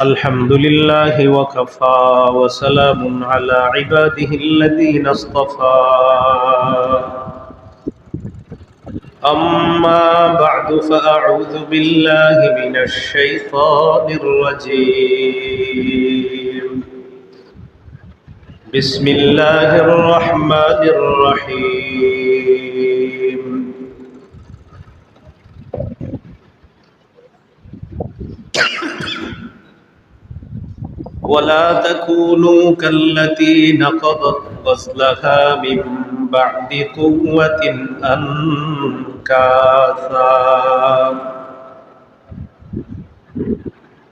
الحمد لله وكفى وسلام على عباده الذين اصطفى أما بعد فأعوذ بالله من الشيطان الرجيم بسم الله الرحمن الرحيم ولا تكونوا كالتي نقضت غزلها من بعد قوة أنكاثا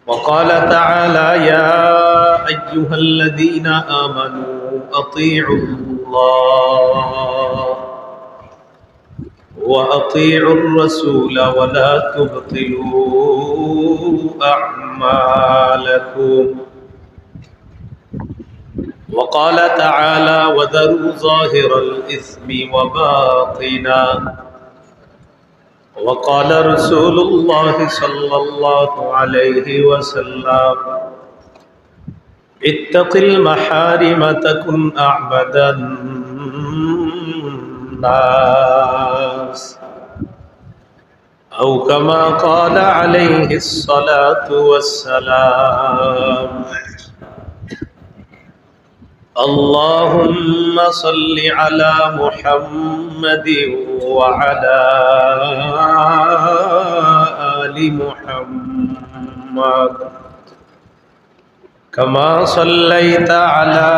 وقال تعالى يا أيها الذين آمنوا أطيعوا الله وأطيعوا الرسول ولا تبطلوا أعمالكم وقال تعالى وذروا ظاهر الإثم وباطنا وقال رسول الله صلى الله عليه وسلم اتق المحارم تكن أعبد الناس أو كما قال عليه الصلاة والسلام اللهم صل على محمد وعلى آل محمد كما صليت على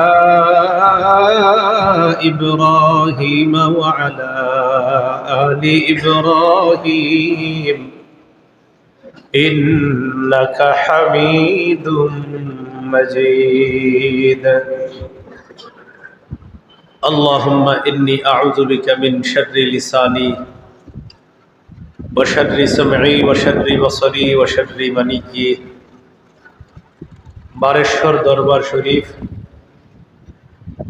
إبراهيم وعلى آل إبراهيم إنك حميد مجيد اللهم إني أعوذ بك من شر لساني وشر سمعي وشر بصري وشر مني বারেশ্বর দরবার শরীফ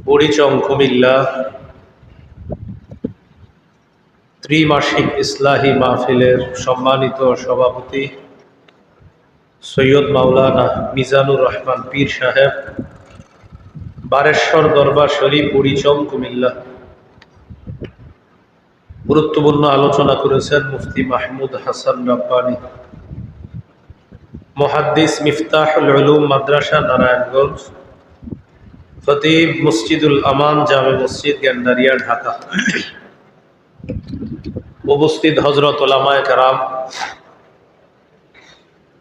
বুড়িচং কুমিল্লা ত্রিমাসিক ইসলাহি মাহফিলের সম্মানিত সভাপতি সৈয়দ মাওলানা মিজানুর রহমান পীর সাহেব বারেশ্বর দরবার শরীফ বুড়িচং কুমিল্লা গুরুত্বপূর্ণ আলোচনা করেছেন মুফতি মাহমুদ হাসান রাব্বানী মুহাদ্দিস মিফতাহুল উলুম মাদ্রাসা নারায়ণগঞ্জ খতিব মসজিদুল আমান জামে মসজিদ গেন্ডারিয়া ঢাকা উপস্থিত হযরত উলামায়ে কেরাম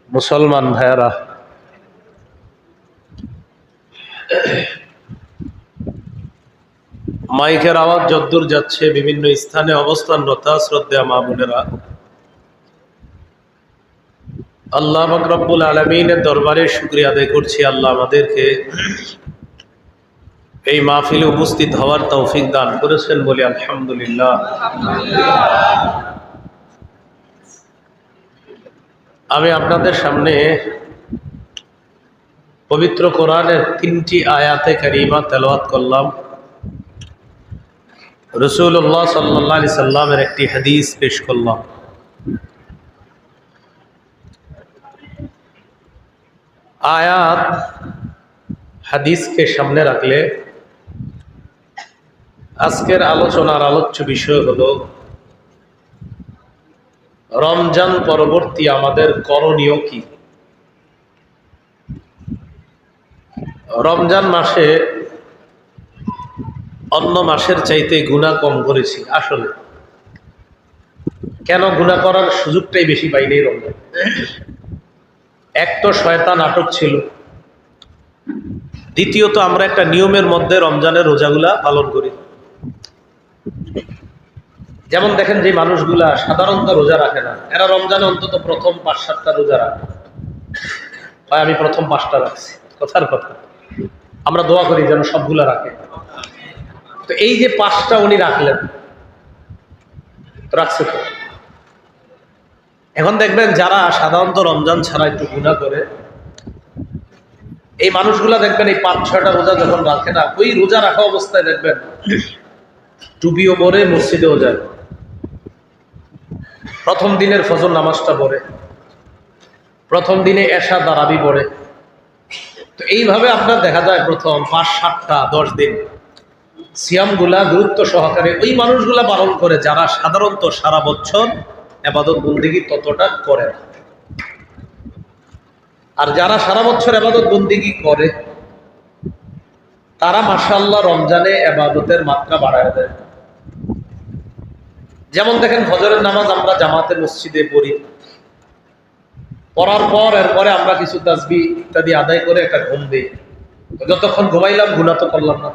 মুসলমান ভাইয়েরা মাইকের আওয়াজ যদ্দূর যাচ্ছে বিভিন্ন স্থানে অবস্থানরত শ্রদ্ধেয় মা বোনেরা আল্লাহ পাক রব্বুল আলামিনের দরবারে শুকরিয়া আদায় করছি আল্লাহ আমাদেরকে এই মাহফিলে উপস্থিত হওয়ার তৌফিক দান করেছেন বলে আলহামদুলিল্লাহ। আমি আপনাদের সামনে পবিত্র কোরআনের 3টি আয়াতে কারিমা তেলাওয়াত করলাম। রাসূলুল্লাহ সাল্লাল্লাহু আলাইহি সাল্লামের একটি হাদিস পেশ করলাম। আয়াত হাদিসকে সামনে রাখলে আজকের আলোচনার আলোচ্য বিষয় হলো রমজান পরবর্তী আমাদের করণীয় কি। রমজান মাসে অন্য মাসের চাইতে গুনাহ কম করেছি। আসলে কেন গুনাহ করার সুযোগটাই বেশি পাইনি রমজান। এক তো শয়তান আটক ছিল, দ্বিতীয়ত আমরা একটা নিয়মের মধ্যে রমজানের রোজাগুলা পালন করি। যেমন দেখেন যে মানুষগুলা সাধারণত রোজা রাখে না, এরা রমজানে অন্তত প্রথম 5-7টা রোজা রাখে। হয় আমি প্রথম 5টা রাখছি, কথার কথা। আমরা দোয়া করি যেন সবগুলা রাখে। তো এই যে 5টা উনি রাখলেন, রাখছে তো। এখন দেখবেন যারা সাধারণত রমজান ছাড়া একটু গুনাহ করে, এই মানুষগুলা দেখবেন এই 5-6টা রোজা যখন রাখে না, ওই রোজা রাখা অবস্থায় দেখবেন টুপিও পরে মসজিদেও যায়, প্রথম দিনের ফজর নামাজটা পড়ে, প্রথম দিনে এশা তারাবি পড়ে। তো এইভাবে আপনার দেখা যায় প্রথম 5-7টা 10 দিন সিয়ামগুলা গুরুত্ব সহকারে ওই মানুষগুলা পালন করে যারা সাধারণত সারা বছর ইবাদত বন্দেগী ততটা করে না। আর যারা সারা বছর ইবাদত বন্দেগী করে তারা মাশাআল্লাহ রমজানে ইবাদতের মাত্রা বাড়ায় দেয়। যেমন দেখেন ফজরের নামাজ আমরা জামাতের মসজিদে পড়ি, পড়ার পর এরপরে আমরা কিছু তাসবিহ ইত্যাদি আদায় করে একটা ঘুম দিই। যতক্ষণ ঘুমাইলাম গুনাহ তো করলাম না,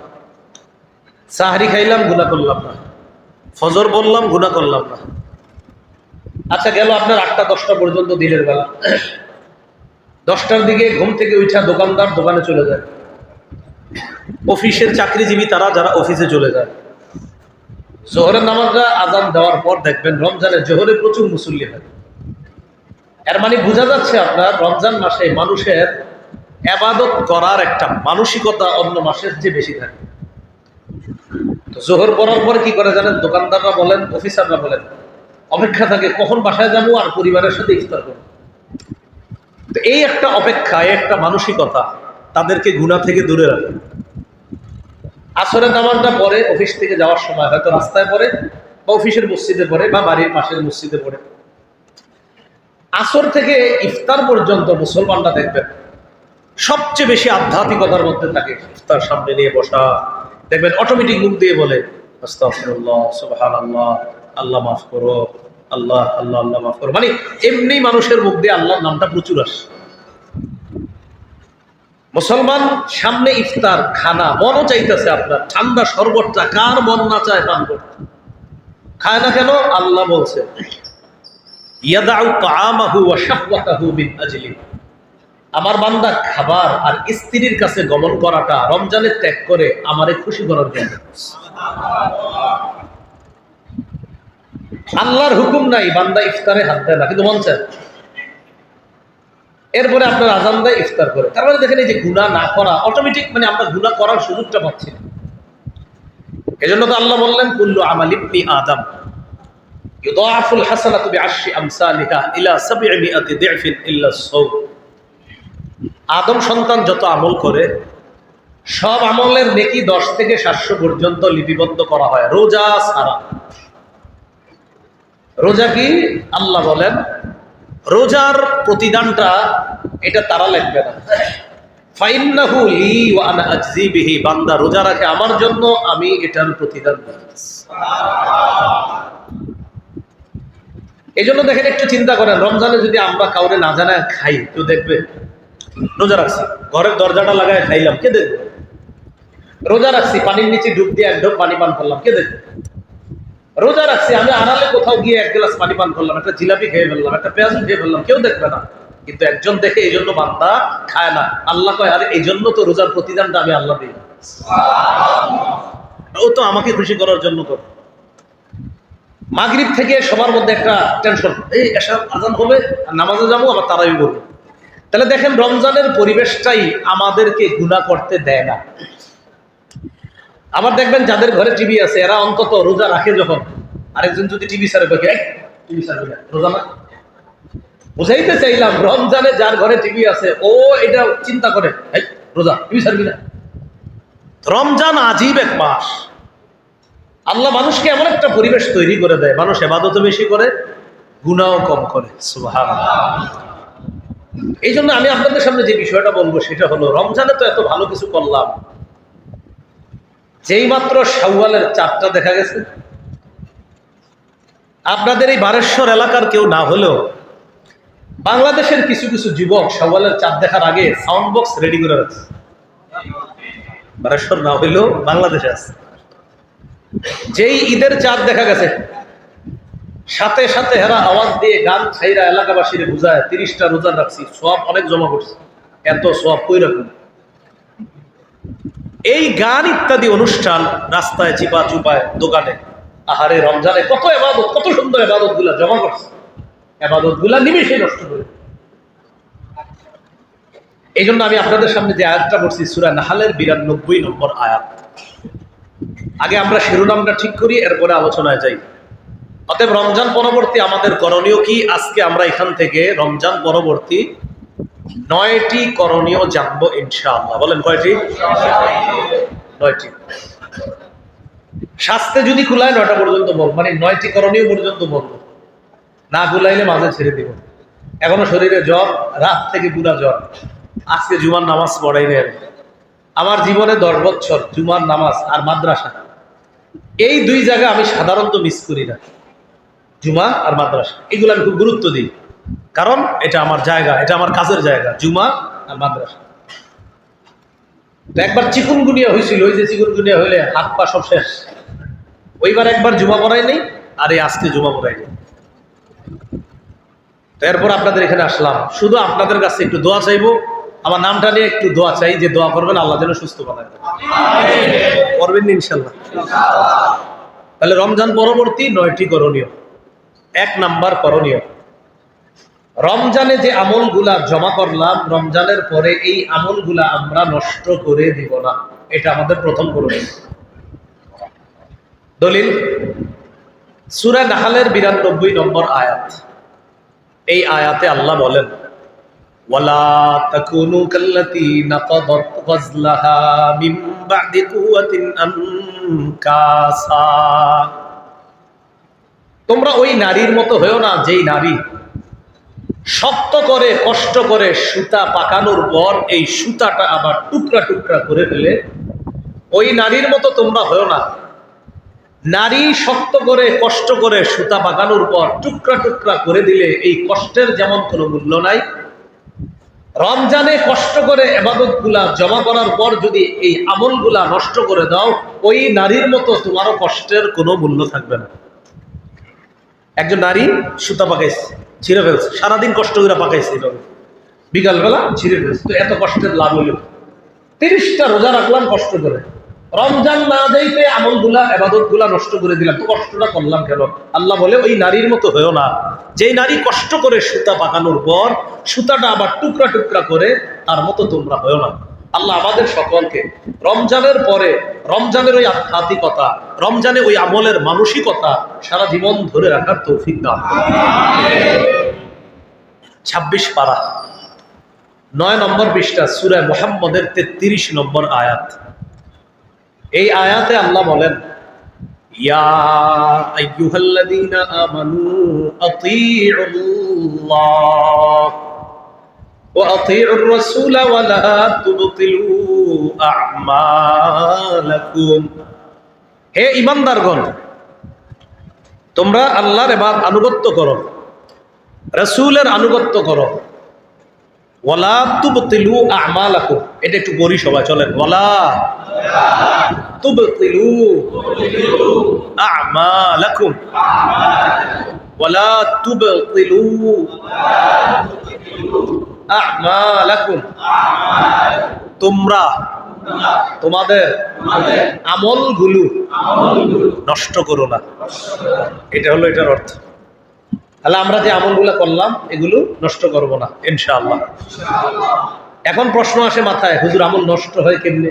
সাহরি খাইলাম গুনাহ করলাম না, ফজর বললাম গুনাহ করলাম না। আচ্ছা গেল আপনার 8টা-10টা পর্যন্ত দিনের বেলা, 10টার দিকে ঘুম থেকে উঠা দোকানদার দোকানে চলে যায়, অফিসের চাকরিজীবী তারা যারা অফিসে চলে যায়। জোহরের নামাজটা আজান দেওয়ার পর দেখবেন রমজানের জোহরে প্রচুর মুসল্লি হয়। এর মানে বোঝা যাচ্ছে আপনার রমজান মাসে মানুষের ইবাদত করার একটা মানসিকতা অন্য মাসের চেয়ে বেশি থাকে। তো জোহর পড়ার পরে কি করে জানেন, দোকানদাররা বলেন অফিসাররা বলেন অপেক্ষা থাকে কখন বাসায় যাবো আর পরিবারের সাথে ইফতার করবো। তো এই একটা অপেক্ষা, এই একটা মানসিকতা তাদেরকে গুনাহ থেকে দূরে রাখে। আসরের নামাজটা পরে অফিস থেকে যাওয়ার সময় হয়তো রাস্তায় পড়ে বা অফিসের মসজিদে পড়ে বা বাড়ির পাশের মসজিদে পড়ে। আসর থেকে ইফতার পর্যন্ত মুসলমানরা দেখবেন সবচেয়ে বেশি আধ্যাত্মিকতার মধ্যে থাকে। ইফতার সামনে নিয়ে বসা দেখবেন অটোমেটিক মুখ দিয়ে বলে আস্তাগফিরুল্লাহ, সুবহানাল্লাহ, আল্লাহ মাফ করো, আল্লাহ আল্লাহ আল্লাহ মাফ করো। মানে এমনি মানুষের মুখ দিয়ে আল্লাহর নামটা প্রচুর আসে। মুসলমান সামনে ইফতার খানা, মনও চাইতেছে আপনার ঠান্ডা শরবতটা, কার মন না চায় পান করতে, খায় না কেন? আল্লাহ বলছে ইয়াদাউ তাআমাহু ওয়া শাহওয়াতাহু মিন আজলি, আমার বান্দা খাবার আর স্ত্রীর কাছে গমন করাটা রমজানে ত্যাগ করে আমারে খুশি করার জন্য। আল্লাহর হুকুম নাই বান্দা ইফতারে হাত দেয় না, কিন্তু মন চায়। এরপরে আপনার আজান দেয়, ইফতার করে। তার মানে দেখেন এই যে গুনাহ না করা অটোমেটিক, মানে আমরা গুনাহ করার সুযোগটা পাচ্ছি না। এজন্য তো আল্লাহ বললেন কুল্লু আমাল ইবনি আদম ইউদাআফুল হাসানাতু বিআশরি আমসালিহা ইলা 700 দি'ফিন ইল্লা আস-সাওম। আদম সন্তান যত আমল করে সব আমলের নেকি 10 থেকে 700 পর্যন্ত লিপিবদ্ধ করা হয়, রোজা ছাড়া। রোজা কি? আল্লাহ বলেন রোজার প্রতিদানটা এটা তারা লিখবে না, ফাইন্নাহু লি ওয়া আনা আজজি বিহি, বান্দা রোজা রাখে আমার জন্য, আমি এটার প্রতিদান দিই। এই জন্য দেখেন একটু চিন্তা করেন, রমজানে যদি আমরা কাউরে না জানায় খাই, কেউ দেখবে? রোজা রাখছি ঘরের দরজাটা লাগায় খাইলাম, কে দেখবে? রোজা রাখছি পানির নিচে ডুব দিয়ে এক ঢোক পানি পান করলাম, কে দেখবে? রোজা রাখছি আমি আড়ালে কোথাও গিয়ে 1 গ্লাস পানি পান করলাম, একটা জিলাপি খেয়ে ফেললাম, একটা পেঁয়াজ খেয়ে ফেললাম, কেউ দেখবে না। কিন্তু একজন দেখে, এই জন্য বান্দা খায় না। আল্লাহ কয় আরে এই জন্য তো রোজার প্রতিদানটা আমি আল্লাহ দিই, ও তো আমাকে খুশি করার জন্য করে। মাগরিব থেকে সবার মধ্যে একটা টেনশন, এই এশার আজান হবে আর নামাজে যাবো, আবার তারাবি করবো। তাহলে দেখেন রমজানের পরিবেশটাই আমাদেরকে গুনাহ করতে দেয় না। আবার দেখবেন যাদের ঘরে টিভি আছে এরা অন্তত রোজা রাখে, যখন আরেকজন যদি টিভি ছাড়ে টিভি ছাড়বে না, রোজা না। বুঝাইতে চাইলাম রমজানে যার ঘরে টিভি আছে ও এটা চিন্তা করে রোজা টিভি ছাড়বি না। রমজান আজীব এক মাস, আল্লাহ মানুষকে এমন একটা পরিবেশ তৈরি করে দেয়, মানুষ ইবাদতও বেশি করে, গুনাহও কম করে। সুবহানাল্লাহ। এই জন্য আমি আপনাদের সামনে যে বিষয়টা বলবো সেটা হলো, রমজানে তো এত ভালো কিছু করলাম, যেই মাত্র শাওয়ালের চাঁদটা দেখা গেছে, আপনাদের এই বারেশ্বর এলাকার কেউ না হলেও বাংলাদেশের কিছু কিছু যুবক শাওয়ালের চাঁদ দেখার আগে সাউন্ড বক্স রেডি করে রাখছে। বারেশ্বর না হইলেও বাংলাদেশে আছে। যেই ঈদের চাঁদ দেখা গেছে সাথে সাথে হেরা আওয়াজ দিয়ে গান ছাইরা এলাকাবাসীরে বুঝায় 30টা রোজা রাখছি, সওয়াব অনেক জমা করছে, এত সওয়াব কই রাখুন। এই গান ইত্যাদি অনুষ্ঠান রাস্তায় চিপা চুপায় দোকানে, আহারে রমজানে কত ইবাদত, কত সুন্দর ইবাদত গুলা জমা করছে, ইবাদত গুলা নিমেষে নষ্ট করে। এই জন্য আমি আপনাদের সামনে যে আয়াতটা পড়ছি সূরা নাহলের 92 নম্বর আয়াত। আগে আমরা শিরোনামটা ঠিক করি, এরপরে আলোচনায় যাই। অতএব রমজান পরবর্তী আমাদের করণীয় কি? আজকে আমরা এখান থেকে রমজান পরবর্তী 9টি করণীয় জানবো ইনশাআল্লাহ। বলেন কয়টি? 9টি। শাস্তে যদি কুলায় 9টা পর্যন্ত বল, মানে 9টি করণীয় পর্যন্ত বলবো, না কুলাইলে মাঝে ছেড়ে দিব। এখনো শরীরে জ্বর, রাত থেকে পুরা জ্বর। আজকে জুমার নামাজ পড়াই নেই। আমার জীবনে 10 বছর জুমার নামাজ আর মাদ্রাসা, এই দুই জায়গা আমি সাধারণত মিস করি না। জুমা আর মাদ্রাসা এগুলো আমি খুব গুরুত্ব দিই, কারণ এটা আমার জায়গা, এটা আমার কাজের জায়গা, জুমা আর মাদ্রাসা। তো একবার চিকুনগুনিয়া হয়েছিল, ওই যে চিকুনগুনিয়া হইলে হাত পা সব শেষ, ওইবার একবার জুমা পড়াই নেই, আর এই আজকে জুমা পড়াই নেই। তো এরপর আপনাদের এখানে আসলাম, শুধু আপনাদের কাছে একটু দোয়া চাইবো। আমার নামটা নিয়ে একটু দোয়া চাই, যে দোয়া করবেন আল্লাহ যেন সুস্থ বানায় দেন। করবেন ইনশাল্লাহ। তাহলে রমজান পরবর্তী 9টি করণীয়। 1 নাম্বার করণীয়, রমজানে যে আমলগুলা জমা করলাম, রমজানের পরে এই আমলগুলা আমরা নষ্ট করে দিব না। এটা আমাদের প্রথম করণীয়। দলিল সূরা নাহলের 92 নম্বর আয়াত। এই আয়াতে আল্লাহ বলেন, ওয়ালা তাকুনু কাল্লাতী নাকাদাত গাজলাহা মিন বা'দি কুওয়াতিন আনকাসা। তোমরা ওই নারীর মতো হয়েও না, যেই নারী শক্ত করে কষ্ট করে সুতা পাকানোর পর এই সুতাটা আবার টুকরা টুকরা করে ফেলে। ওই নারীর মতো তোমরা হয়েও না। নারী শক্ত করে কষ্ট করে সুতা পাকানোর পর টুকরা টুকরা করে দিলে এই কষ্টের যেমন কোনো মূল্য নাই, রমজানে কষ্ট করে ইবাদতগুলা জমা করার পর যদি এই আমলগুলা নষ্ট করে দাও, ওই নারীর মতো তোমারও কষ্টের কোনো মূল্য থাকবে না। একজন নারী সুতা পাকাইছে, ছিঁড়ে ফেলছে, সারাদিন কষ্ট করে পাকাইছে, বিকালবেলা ছিঁড়ে ফেলছে, তো এত কষ্টের লাভ হইল। 30টা রোজা রাখলাম কষ্ট করে, রমজান না যাইতে আমলগুলা ইবাদতগুলা নষ্ট করে দিলাম, তো কষ্টটা করলাম কেন? আল্লাহ বলে, ওই নারীর মতো হয়েও না, যেই নারী কষ্ট করে সুতা পাকানোর পর সুতাটা আবার টুকরা টুকরা করে, তার মতো তোমরা হয়েও না। আল্লাহ আমাদের সকলকে রমজানের পরে রমজানের ওই আধ্যাত্মিকতা, রমজানে ওই আমলের মানসিকতা সারা জীবন ধরে রাখার তৌফিক দান করুন। 26 পারা 9 নম্বর পৃষ্ঠা, সূরা মুহাম্মদের 33 নম্বর আয়াত। এই আয়াতে আল্লাহ বলেন, ইয়া আইয়ুহাল্লাযীনা আমানু আতিউল্লাহ ওয়া আতিউর রাসূলা ওয়া লা তুবতিলু আ'মালাকুম। হে ঈমানদারগণ, তোমরা আল্লাহর আনুগত্য করো, রাসূলের আনুগত্য করো। ওয়ালা তুবতিলু আ'মালাকুম, এটা একটু পড়ি সবাই, চলেন। ওয়ালা তুবতিলু আ'মালাকুম, ওয়ালা তুবতিলু আ'মালাকুম। তোমরা তোমাদের আমলগুলো নষ্ট করো না, এটা হলো এটার অর্থ। তাহলে আমরা যে আমলগুলো করলাম এগুলো নষ্ট করব না ইনশাআল্লাহ। এখন প্রশ্ন আসে মাথায়, হুজুর আমল নষ্ট হয় কেমনে?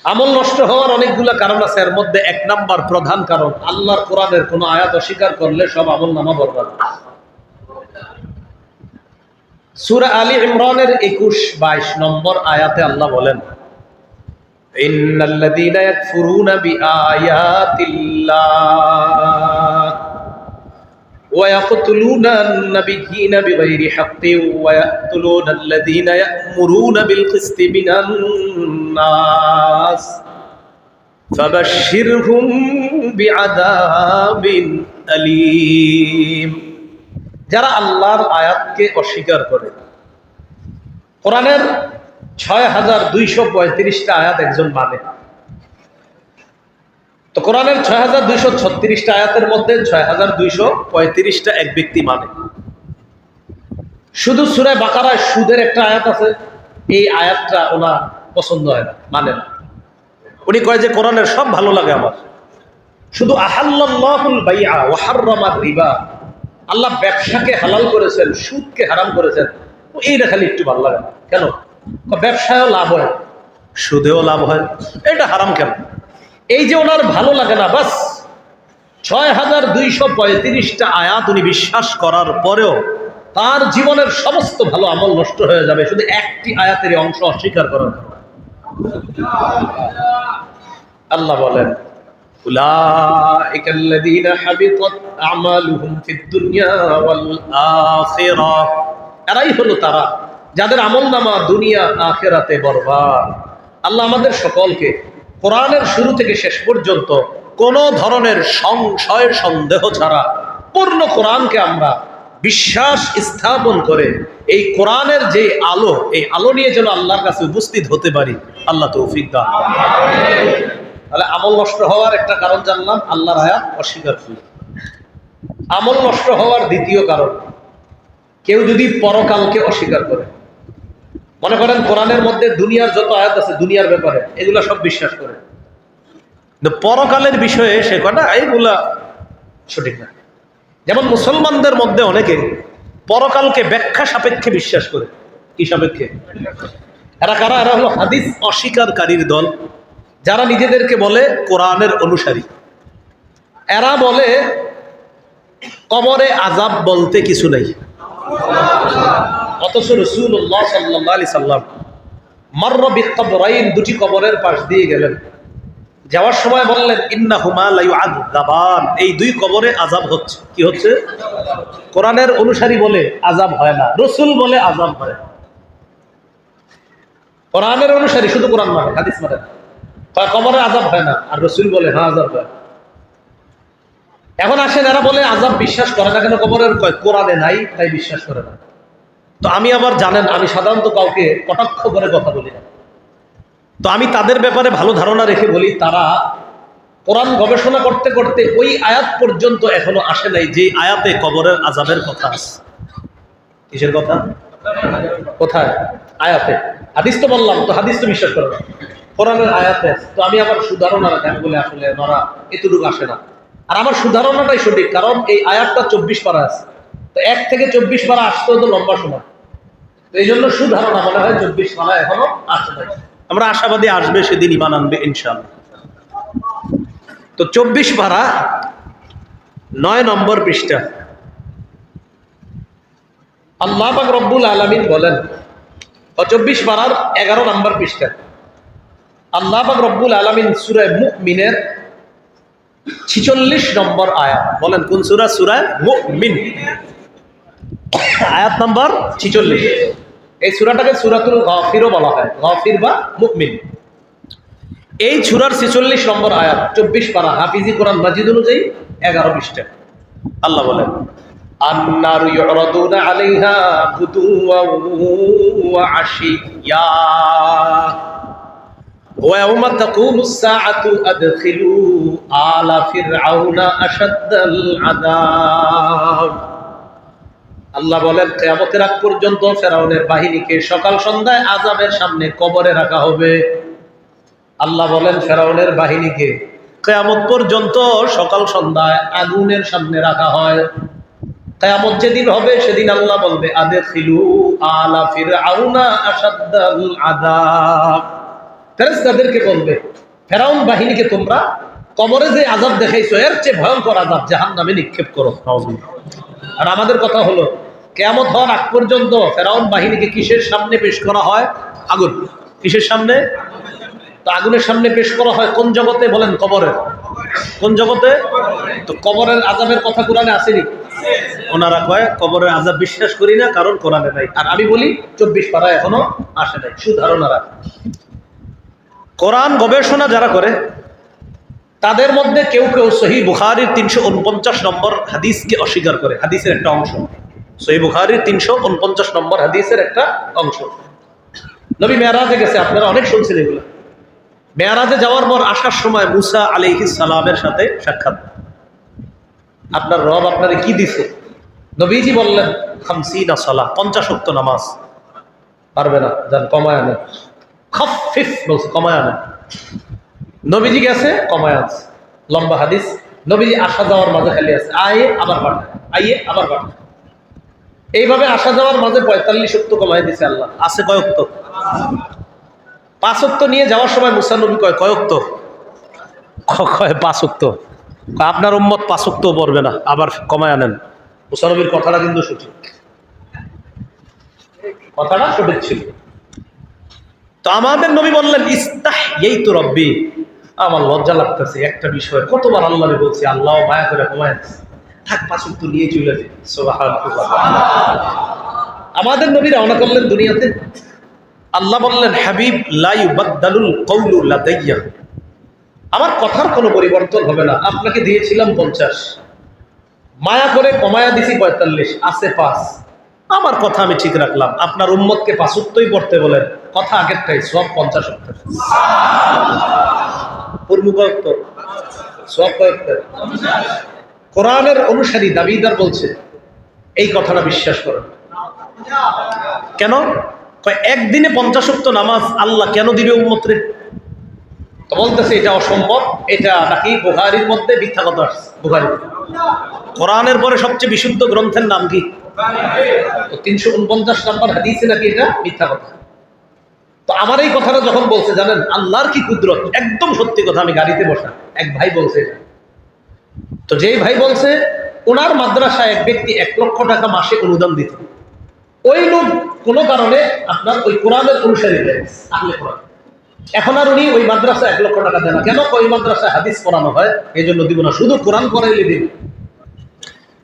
আমল নষ্ট হওয়ার অনেকগুলো কারণ আছে, এর মধ্যে 1 নাম্বার প্রধান কারণ, আল্লাহর কোরআনের কোন আয়াত অস্বীকার করলে সব আমল নামা বরবাদ। সূরা আলী ইমরানের 21-22 নম্বর আয়াতে আল্লাহ বলেন, ইন্নাল্লাযীনা ইয়াকফুরুনা বিআয়াতিল্লাহ ওয়া ইয়াকতুলুনা আন-নাবিয়্যিনা বিগাইরি হাক্কিন ওয়া ইয়াকতুলুনা আল্লাযীনা ইয়া'মুরুনা বিল কিসতি মিনান নাস ফাবাশশিরহুম বিআযাবিন আলীম। যারা আল্লাহর আয়াতকে অস্বীকার করে, কোরআনের 6235টা আয়াত একজন মানে, তো কোরআনের 6236টা আয়াতের মধ্যে 6235টা এক ব্যক্তি মানে। শুধু সূরা বাকারায় সুদের একটা আয়াত আছে, এই আয়াতটা ওনার পছন্দ হয় না, মানে না। উনি কয় যে কোরআনের সব ভালো লাগে আমার, শুধু আহাল্লাল্লাহুল বাইআ ওয়া হাররামার রিবা, আল্লাহ ব্যবসাকে হালাল করেছেন, সুদকে হারাম করেছেন, এইটা খালি একটু ভালো লাগে না। কেন? ব্যবসায়ও লাভ হয়, সুদেও লাভ হয়, এটা হারাম কেন? এই যে ওনার ভালো লাগে না, বাস 6235টা আয়াত উনি বিশ্বাস করার পরেও তার জীবনের সমস্ত ভালো আমল নষ্ট হয়ে যাবে শুধু একটি আয়াতের অংশ অস্বীকার করার কারণে। আল্লাহ বলেন, উলাইকাল্লাযীনা হাবিতাত আমালুহুম ফিদ দুনিয়া ওয়াল আখিরাহ, এরাই হলো তারা যাদের আমলনামা দুনিয়া আখিরাতে বরবাদ। আল্লাহ আমাদের সকলকে কোরআনের শুরু থেকে শেষ পর্যন্ত কোনো ধরনের সংশয় সন্দেহ ছাড়া পূর্ণ কোরআনকে আমরা বিশ্বাস স্থাপন করে এই কোরআনের যে আলো, এই আলো নিয়ে যেন আল্লাহর কাছে উপস্থিত হতে পারি, আল্লাহ তৌফিক দান। তাহলে আমল নষ্ট হওয়ার একটা কারণ জানলাম, আল্লাহর আয়াত অস্বীকার করি। আমল নষ্ট হওয়ার দ্বিতীয় কারণ, কেউ যদি পরকালকে অস্বীকার করে। মনে করেন কোরআনের মধ্যে দুনিয়ার যত আয়াত আছে দুনিয়ার ব্যাপারে, এগুলা সব বিশ্বাস করে, কিন্তু পরকালের বিষয়ে সে কথা এইগুলা সঠিক না। যেমন মুসলমানদের মধ্যে অনেকে পরকালকে ব্যাখ্যা সাপেক্ষে বিশ্বাস করে। কি সাপেক্ষে? এরা কারা? এরা হলো হাদিস অস্বীকারীর দল, যারা নিজেদেরকে বলে কোরআনের অনুসারী। এরা বলে কবরে আযাব বলতে কিছু নাই, অথচ রাসূলুল্লাহ সাল্লাল্লাহু আলাইহি সাল্লাম মাররা বিকবরাইন, দুটি কবরের পাশ দিয়ে গেলেন, যাওয়ার সময় বললেন ইন্নাহুমা লা ইউআযাবান, এই দুই কবরে আযাব হচ্ছে। কি হচ্ছে? কোরআনের অনুসারী বলে আযাব হয় না, রাসূল বলে আযাব হয়। কোরআনের অনুসারী শুধু কোরআন মানে, হাদিস মানে, কবরে আযাব হয় না, আর রাসূল বলে হ্যাঁ আযাব হয়। এখন আসেন, এরা বলে আযাব বিশ্বাস করে না কেন? কবরের কোরআনে নাই তাই বিশ্বাস করে না। তো আমি আবার জানেন, আমি সাধারণত কাউকে কটাক্ষ করে কথা বলি না, তো আমি তাদের ব্যাপারে ভালো ধারণা রেখে বলি, তারা কোরআন গবেষণা করতে করতে ওই আয়াত পর্যন্ত এখনো আসে নাই যে আয়াতে কবরের আযাবের কথা আছে। কিসের কথা? কোথায়? আয়াতে। হাদিস তো বললাম, তো হাদিস তো বিশ্বাস করে না, কোরআনের আয়াতে। তো আমি আবার সুধারণা রাখি, আমি বলি আসলে ওরা এতটুকু আসে না। আর আমার সুধারণাটাই সঠিক, কারণ এই আয়াতটা 24 পারা আছে, তো 1 থেকে 24 পারা আসতেও তো লম্বা সময়, তো এই জন্য সুধারণা মনে হয় 24 পারা এখনো আসে নাই। আমরা আশাবাদী আসবে, সেদিন ঈমান আনবে ইনশাআল্লাহ। তো 24 পারা 9 নম্বর পৃষ্ঠা আল্লাহ পাক রব্বুল আলামিন বলেন, 24 পারার 11 নম্বর পৃষ্ঠা আল্লাহ পাক রব্বুল আলামিন সূরা মুমিনের 46 নম্বর আয়াত বলেন। কোন সূরা? সূরা মুমিন, আয়াত নম্বর 46। এই সূরাটাকে সূরাতুল গাফিরও বলা হয়, গাফির বা মুমিন। এই সূরার 46 নম্বর আয়াত, 24 পারা, হাফিজি কোরআন মাজিদ অনুযায়ী 11 পৃষ্ঠা। আল্লাহ বলেন, আন্নারু ইউরাদুনা আলাইহা গুদুওয়ান ওয়া আশিয়্যা ওয়া ইয়াওমা তাকুমুস সাআতু আদখিলু আলা ফিরআউনা আশাদ্দাল আযাব। আল্লাহ বলেন, কিয়ামতের আগ পর্যন্ত ফেরাউনের বাহিনীকে সকাল সন্ধ্যায় আযাবের সামনে কবরে রাখা হবে। আল্লাহ বলেন, ফেরাউনের বাহিনীকে কিয়ামত পর্যন্ত সকাল সন্ধ্যায় আগুনের সামনে রাখা হয়। কিয়ামত যেদিন হবে সেদিন আল্লাহ বলবে, আদখিলু আলা ফিরআউনা আশাদ্দাল আযাব। ফেরেশতাদেরকে বলবে, ফেরাউন বাহিনীকে তোমরা কবরে যে আযাব দেখাইছো এর চেয়ে ভয়ঙ্কর আযাব জাহান্নামে নিক্ষেপ করো। আর আমাদের কথা হলো, কিয়ামত হওয়ার আগ পর্যন্ত ফেরাউন বাহিনীকে কিসের সামনে পেশ করা হয়? আগুন। কিসের সামনে? তো আগুনের সামনে পেশ করা হয় কোন জগতে? বলেন, কবরের। কোন জগতে? তো কবরের আযাবের কথা কোরআনে আসেনি। ওনারা কয় কবরের আযাব বিশ্বাস করি না, কারণ কোরআনে নাই। আর আমি বলি 24 পারা এখনো আসে নাই। সুধারণারা কোরআন গবেষণা যারা করে তাদের মধ্যে কেউ কেউ সহিহ বুখারীর 349 নম্বর হাদিসকে অস্বীকার করে। হাদিসের একটা অংশ, সহিহ বুখারীর 349 নম্বর হাদিসের একটা অংশ। নবী মেরাজে গেছে, আপনারা অনেক শুনছেন এগুলো। মেরাজে যাওয়ার পর আসার সময় মুসা আলাইহিস সালামের সাথে সাক্ষাৎ। আপনার রব আপনারে কি দিছে? নবীজি বললেন 50 সালাহ, 50 ওয়াক্ত নামাজ। পারবে না, যান কমায় আনেন। খাফিফ বলছে, কমায় আনেন। নবীজি গেছে, কমায় আনছে। লম্বা হাদিস। নবীজি আসা যাওয়ার মাঝে খালি আছে, আয়ে আবার পাঠায়, আইয়ে আবার পাঠায়। এইভাবে আসা যাওয়ার মাঝে 45 ওয়াক্ত কমায় দিছে আল্লাহ। আছে কয় ওয়াক্ত? 5 ওয়াক্ত নিয়ে যাওয়ার সময় মুসা নবী কয়, কয় ওয়াক্ত? কয় 5 ওয়াক্ত। আপনার উম্মত 5 ওয়াক্তও পড়বে না, আবার কমায় আনেন। মুসা নবীর কথাটা কিন্তু সঠিক, কথাটা সঠিক ছিল। তো আমাদের নবী বললেন ইস্তাহইয়াইতু রব্বি, আমার লজ্জা লাগতেছে একটা বিষয়, কতবার আল্লাহরে বলছি, আল্লাহ মায়া করে কমায় দিচ্ছে, থাক 5 ওয়াক্ত নিয়ে চলে যাবে। সুবহানাল্লাহ। আমাদের নবী রওনা করলেন দুনিয়াতে। আল্লাহ বললেন হাবিব লা ইউবাদদালুল কওলু লাদাইয়া, আমার কথার কোনো পরিবর্তন হবে না। আপনাকে দিয়েছিলাম 50, মায়া করে কমায়া দিছি 45, আছে 5। আমার কথা আমি ঠিক রাখলাম। আপনার উম্মতকে 5 ওয়াক্তই পড়তে বলেন, কথা আগেরটাই, সব 50 ওয়াক্ত। সব কোরআনের অনুসারী দাবিদার বলছে এই কথাটা বিশ্বাস করেন। কেন? একদিনে 50 ওয়াক্ত নামাজ আল্লাহ কেন দিবে উম্মতরে? তো বলতেছে এটা অসম্ভব, এটা নাকি বুখারীর মধ্যে মিথ্যা কথা আসছে। বুখারী, কোরআনের পরে সবচেয়ে বিশুদ্ধ গ্রন্থের নাম কি? 349 নম্বর হাদিসে নাকি এটা মিথ্যা কথা। তো আমার এই কথাটা যখন বলছে, জানেন আল্লাহর কি কুদরত, একদম সত্যি কথা। আমি গাড়িতে বসা, এক ভাই বলছে, তো যেই ভাই বলছে ওনার মাদ্রাসায় এক ব্যক্তি 1 লক্ষ টাকা মাসে অনুদান দিত। ওই লোক কোনো কারণে আপনার ওই কোরআনের অনুসারী আহলে কোরআন, এখন আর উনি ওই মাদ্রাসায় 1 লক্ষ টাকা দেন না। কেন? ওই মাদ্রাসায় হাদিস পড়ানো হয়, এই জন্য দিব না, শুধু কোরআন পড়াইলে দিব।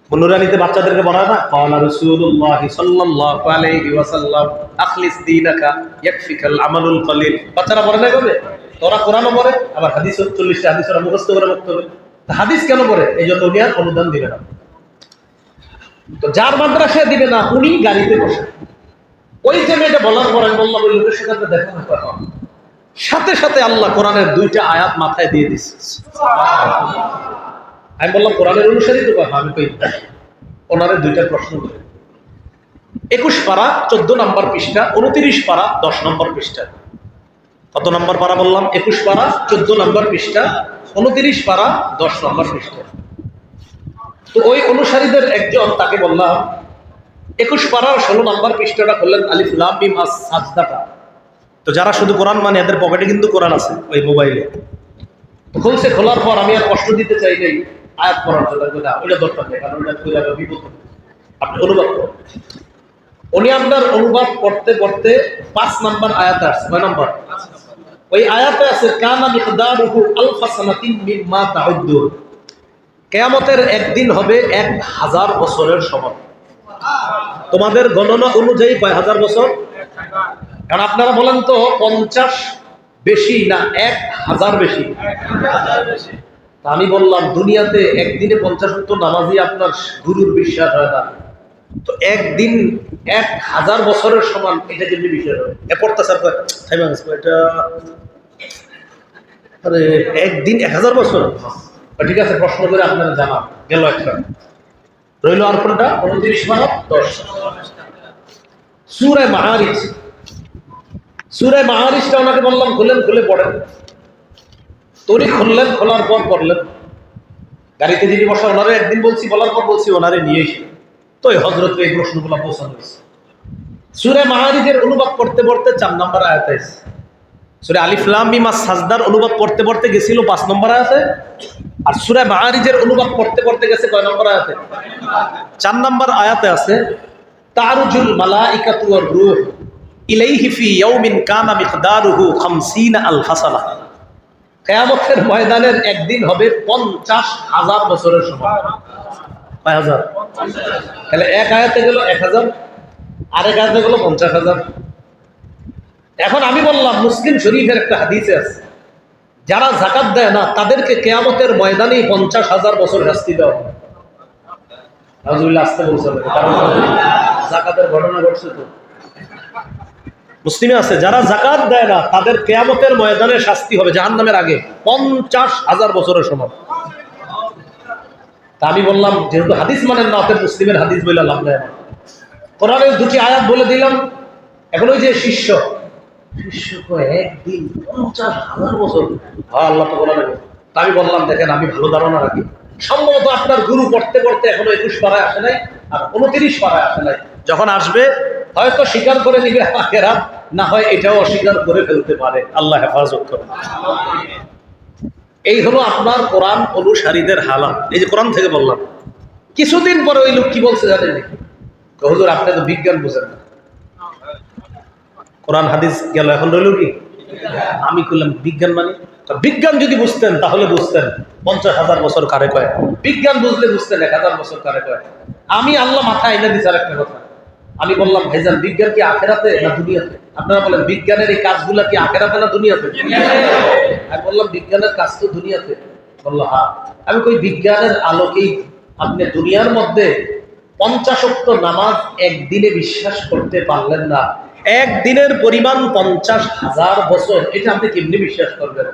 নুরানিতে বাচ্চাদেরকে পড়ায় না, ক্বালা রাসূলুল্লাহ সাল্লাল্লাহু আলাইহি ওয়াসাল্লাম আখলিস দীনাকা ইয়াকফিকাল আমালুল কলিল। বাচ্চারা পড়ে না কবে? তোরা কোরআনও পড়ে, আবার হাদিস 40টা হাদিস ওরা মুখস্থ করে বলতে হবে। হাদিস কেন পড়ে? এই জন্য উনি আর অনুদান দিবে না। তো যার মাদ্রাসায় দিবে না উনি গাড়িতে বসে। ওই যে মেয়েটা বলার পর আমি বললাম ওই লোকের সাথে দেখা কথা, সাথে সাথে আল্লাহ কোরআনের 2টা আয়াত মাথায় দিয়ে দিচ্ছে। আমি বললাম কোরআনের অনুসারী তো কথা, আমি কই ওনারে 2টা প্রশ্ন করে 21 পারা 14 নম্বর পৃষ্ঠা, 29 পারা 10 নম্বর পৃষ্ঠা। কত নম্বর পারা বললাম? 21 পারা 14 নম্বর পৃষ্ঠা, 29 পারা 10 নম্বর পৃষ্ঠা। তো ওই অনুসারীদের একজন, তাকে বললাম 21 পারার 16 নম্বর পৃষ্ঠাটা করলেন আলিফ লাম মিম সাজদাটা। তো যারা শুধু কোরআন মানে এদের পকেটে কিন্তু কোরআন আছে ওই মোবাইলে। তো খুলছে, খোলার পর আমি আর কষ্ট দিতে চাই নাই আয়াত পড়ার জন্য, ওইটা দরকার নেই, কারণ ওইটা খুলে যাবে বিপদ। আপনি অনুবাদ করেন। উনি আপনার অনুবাদ করতে করতে 5 নম্বর আয়াত আসছে। 9 নম্বর? ওই আয়াতে আছে কানা মিকদারুহু আলফা সানাতিন মিম্মা তাউদ্দুন, কিয়ামতের একদিন হবে 1000 বছরের সমান। তোমাদের গণনা অনুযায়ী কয় হাজার বছর? কারণ আপনারা বলেন তো 50 বেশি না 1000 বেশি? আমি বললাম দুনিয়াতে একদিনে 50 ওয়াক্ত নামাজই আপনার গুরুর বিশ্বাস হয় না, তো একদিন 1000 বছরের সমান, এটা কেমনি বিশ্বাস হয়? এটা আরে একদিন 1000 বছর? ঠিক আছে, প্রশ্ন করে আপনারা জানা গেল। একটা রইল আর কোনটা? 29 পারা 10। সূরা মাআরিজ, সূরা মাআরিজটা ওনাকে বললাম খুলেন, খুলে পড়েন। উনি খুললেন, খোলার পর পড়লেন। গাড়িতে যিনি বসা ওনারে একদিন বলছি, বলার পর বলছি ওনারে নিয়ে এসে, তো এই হযরতকে এই প্রশ্নগুলো পৌঁছানো হয়েছে। সূরা মাআরিজের অনুবাদ করতে পড়তে 4 নম্বর আয়াত আছে। সূরা আলিফ লাম মিম সাজদার অনুবাদ পড়তে পড়তে গেছিল 5 নম্বর আয়াতে, আর সূরা মাআরিজের অনুবাদ পড়তে পড়তে গেছে কয় নম্বর আয়াতে? 4 নম্বর আয়াতে আছে তারুজুল মালাইকাতু ওয়ার রূহ ইলাইহি ফি ইয়াউমিন কানা মিকদারুহু 50 আলফা সানাহ। কিয়ামতের ময়দানের একদিন হবে 50,000 বছরের সমান। কয় হাজার? তাহলে এক আয়াতে গেল 1000, আরেক আয়াতে গেল 50,000। এখন আমি বললাম মুসলিম শরীফের একটা হাদিসে আছে যারা যাকাত দেয় না তাদেরকে কিয়ামতের ময়দানেই 50,000 বছর শাস্তি দেওয়া হবে। নাউজুবিল্লাহ, আসতে বলছেন, কারণ যাকাতের ঘটনা ঘটছে তো মুসলিমে আছে, যারা যাকাত দেয় না তাদের কিয়ামতের ময়দানে শাস্তি হবে জাহান্নামের আগে 50,000 বছরের সমান। তা আমি বললাম যেহেতু হাদিস মানেন না, অতএব মুসলিমের হাদিস বলে লাভ নেই। কোরআনের 2টি আয়াত বলে দিলাম। এখন ওই যে শিষ্য একদিন 50,000 বছর, আল্লাহ তো বলা নেই। তা আমি বললাম দেখেন আমি ভালো ধারণা রাখি, সম্ভবত আপনার গুরু পড়তে পড়তে এখনো 21 পারায় আসে নাই, আর 29 পারায় আসে নাই। যখন আসবে হয়তো স্বীকার করে নিবে আখিরাত, না হয় এটাও অস্বীকার করে ফেলতে পারে। আল্লাহ হেফাজত করুন। এই হলো আপনার কোরআন অনুসারীদের হালাত। এই যে কোরআন থেকে বললাম, কিছুদিন পরে ওই লোক কি বলছে জানেন নাকি? হুজুর আপনি তো বিজ্ঞান বুঝেন না। কোরআন হাদিস গেল, এখন রইল কি? আমি করলাম বিজ্ঞান মানে? বিজ্ঞান যদি বুঝতেন তাহলে বুঝতেন 50,000 বছর কারে কয়, বিজ্ঞান বুঝলে বুঝতেন 1000 বছর কারে কয়। আমি আল্লাহ মাথা এনে দিচ্ছি আর একটা কথা। আমি বললাম ভাইজান বিজ্ঞান কি আখেরাতে না দুনিয়াতে? আপনারা বলেন বিজ্ঞানের এই কাজগুলা কি আখেরাতে না দুনিয়াতে? আমি বললাম বিজ্ঞানের কাজ তো দুনিয়াতে। বললো হ্যাঁ। আমি কই বিজ্ঞানের আলোকেই আপনি দুনিয়ার মধ্যে 50 ওয়াক্ত নামাজ একদিনে বিশ্বাস করতে পারলেন না, একদিনের পরিমাণ 50,000 বছর, এটা আপনি কেমনি বিশ্বাস করবেন?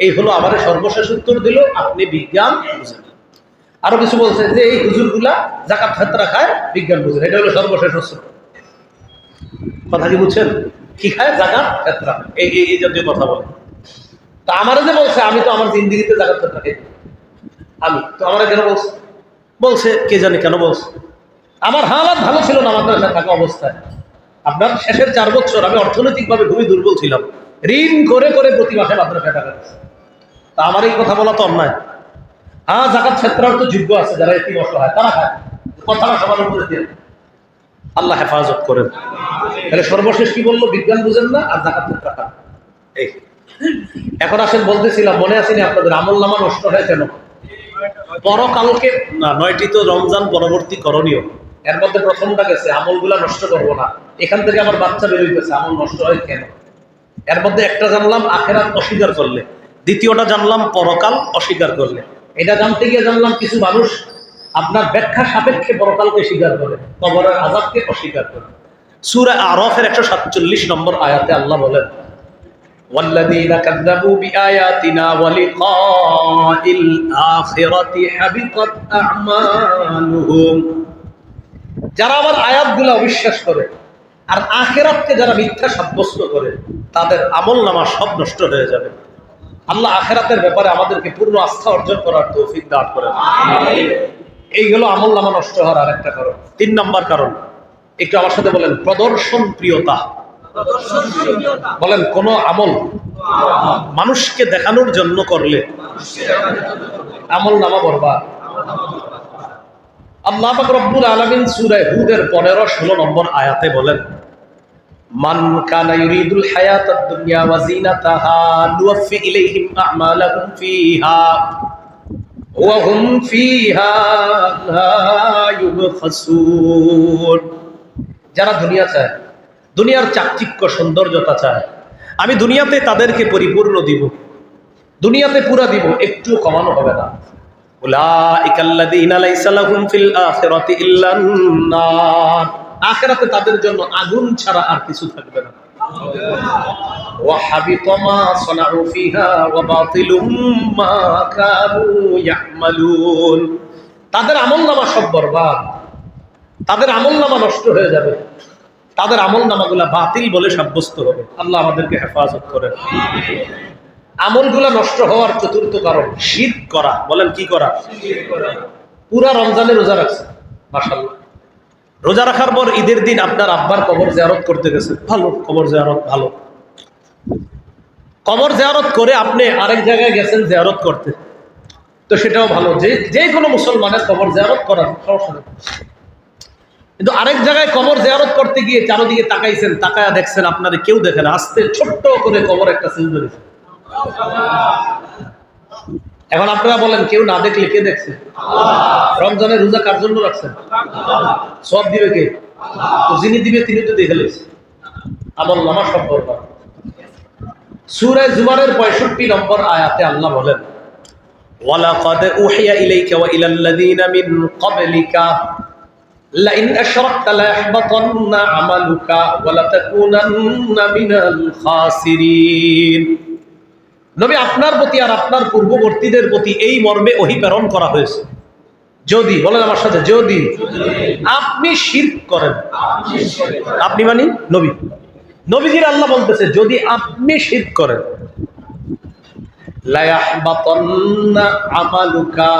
এই হলো আমার সর্বশেষ উত্তর দিল, আপনি বিজ্ঞান বুঝেন। আরো কিছু বলছে যে এই হুজুরগুলা যাকাত ফিতরা খায়, বিজ্ঞান বুঝেন। এটা হলো সর্বশেষ উত্তর। কথা কি বুঝছেন? কি খায়? যাকাত ফিতরা। এই জাতীয় কথা বলে। তা আমারে যে বলছে, আমি তো আমার জিন্দেগিতে যাকাত ফিতরা খাই, আমি তো আমারে কেন বলছে? বলছে কে জানে কেন বলছে। আমার হালাত ভালো ছিল না মাদ্রাসায় থাকা অবস্থায়। আপনার শেষের 4 বছর আমি অর্থনৈতিকভাবে খুবই দুর্বল ছিলাম, ঋণ করে করে প্রতি মাসে মাদ্রাসায় টাকা দিচ্ছি। তা আমার এই কথা বলা তো অন্যায়। হ্যাঁ, যাকাত ফিতরার তো যোগ্য আছে, যারা এতিম অসহায় তারা খায়, কথাটা সবার উপরে দিয়ে। আল্লাহ হেফাজত করেন। তাহলে সর্বশেষ কি বললো? বিজ্ঞান বুঝেন না আর যাকাত ফিতরা খান। এই এখন আসেন, বলতেছিলাম মনে আসেনি আপনাদের আমল নামা নষ্ট হয় কেন? পরকালকে না, 9টি তো রমজান পরবর্তী করণীয়, এর মধ্যে প্রথমটা গেছে আমলগুলা নষ্ট করবো না। এখান থেকে আমার বাচ্চা বেরোইতেছে, আমল নষ্ট হয় কেন? এর মধ্যে একটা জানলাম আখেরাত অস্বীকার করলে, দ্বিতীয়টা জানলাম পরকাল অস্বীকার করলে। এটা জানতে গিয়ে জানলাম কিছু মানুষ আপনার ব্যাখ্যা সাপেক্ষে পরকালকে স্বীকার করে, কবরের আযাবকে অস্বীকার করে। সূরা আরাফের 147 নম্বর আয়াতে আল্লাহ বলেন, والذين كذبوا بآياتنا ولقاء الآخرة حبطت أعمالهم। যারা আমার আয়াতগুলো অবিশ্বাস করে আর আখিরাতকে যারা মিথ্যা সাব্যস্ত করে, তাদের আমলনামা সব নষ্ট হয়ে যাবে। আল্লাহ আখিরাতের ব্যাপারে আমাদেরকে পূর্ণ আস্থা অর্জন করার তৌফিক দান করেন। এইগুলো আমলনামা নষ্ট হওয়ার আরেকটা কারণ। 3 নম্বর কারণ, একটু আমার সাথে বলেন, প্রদর্শন প্রিয়তা। বলেন, কোন আমল মানুষকে দেখানোর জন্য করলে আমল নামা বরবাদ। আল্লাহ পাক রব্বুল আলামিন সূরা হুদের 15-16 নম্বর আয়াতে বলেন, মান কানা ইউরিদুল হায়াতাদ দুনিয়া ওয়া যিনাতাহা নুওয়াফি ইলাইহিম আমালাহুম ফিহা ওয়া হুম ফিহা লা ইউবখাসুন। যারা দুনিয়া চায়, দুনিয়ার চাকচিক্য সৌন্দর্যতা চায়, আমি দুনিয়াতে তাদেরকে পরিপূর্ণ দিব, দুনিয়াতে পুরা দিব, একটু কমানো হবে না। উলাইকাল্লাযীনা লাইসা লাহুম ফিল আখিরাতি ইল্লান নার। আখিরাতে তাদের জন্য আগুন ছাড়া আর কিছু থাকবে না। ওয়া হাবিতা মা সানাউ ফিহা ওয়া বাতিলুম মা কানু ইয়ামালুন। তাদের আমলনামা সব বরবাদ, তাদের আমলনামা নষ্ট হয়ে যাবে, তাদের আমলনামাগুলা বাতিল বলে সাব্যস্ত হবে। আল্লাহ আমাদেরকে হেফাজত করেন। আমলগুলা নষ্ট হওয়ার চতুর্থ কারণ শিরক করা। বলেন কি করা? পুরা রমজানে রোজা রাখছে, মাশাআল্লাহ। রোজা রাখার পর ঈদের দিন আপনার আব্বার কবর জিয়ারত করতে গেছে, ভালো, কবর জিয়ারত ভালো। কবর জিয়ারত করে আপনি আরেক জায়গায় গেছেন জিয়ারত করতে, তো সেটাও ভালো, যে কোনো মুসলমানের কবর জিয়ারত করার সমস্যা নেই। কিন্তু আরেক জায়গায় কবর জিয়ারত করতে গিয়ে চারদিকে তাকাইছেন, তাকায়া দেখছেন আপনারে কেউ দেখে না, আস্তে ছোট্ট করে কবর একটা সিল ধরেছে। এখন আপনারা বলেন, কেউ না দেখলে কে দেখছে? রমজানের রোজা কার জন্য রাখছেন? সব দিবে কে? তো যিনি দিবে তিনি তো দেখে লেছে। আমলনামা সব বরবাদ। সূরা জুমারের 65 নম্বর আয়াতে আল্লাহ বলেন, ওয়ালাকাদ উহিয়া ইলাইকা ওয়া ইলাল্লাযীনা মিন ক্বাবলিকা লাইন আশরাকতা লায়াহবাতান্না আমালুকা ওয়া লাতাকুনান্না মিনাল খাসিরিন। নবী, আপনার প্রতি আর আপনার পূর্ববর্তীদের প্রতি এই মর্মে ওহী প্রেরণ করা হয়েছে, যদি, বলেন আমার সাথে, যদি আপনি শিরক করেন। আপনি মানে নবী, নবীজির আল্লাহ বলতেছে যদি আপনি শিরক করেন, লায়াহবাতান্না আমালুকা,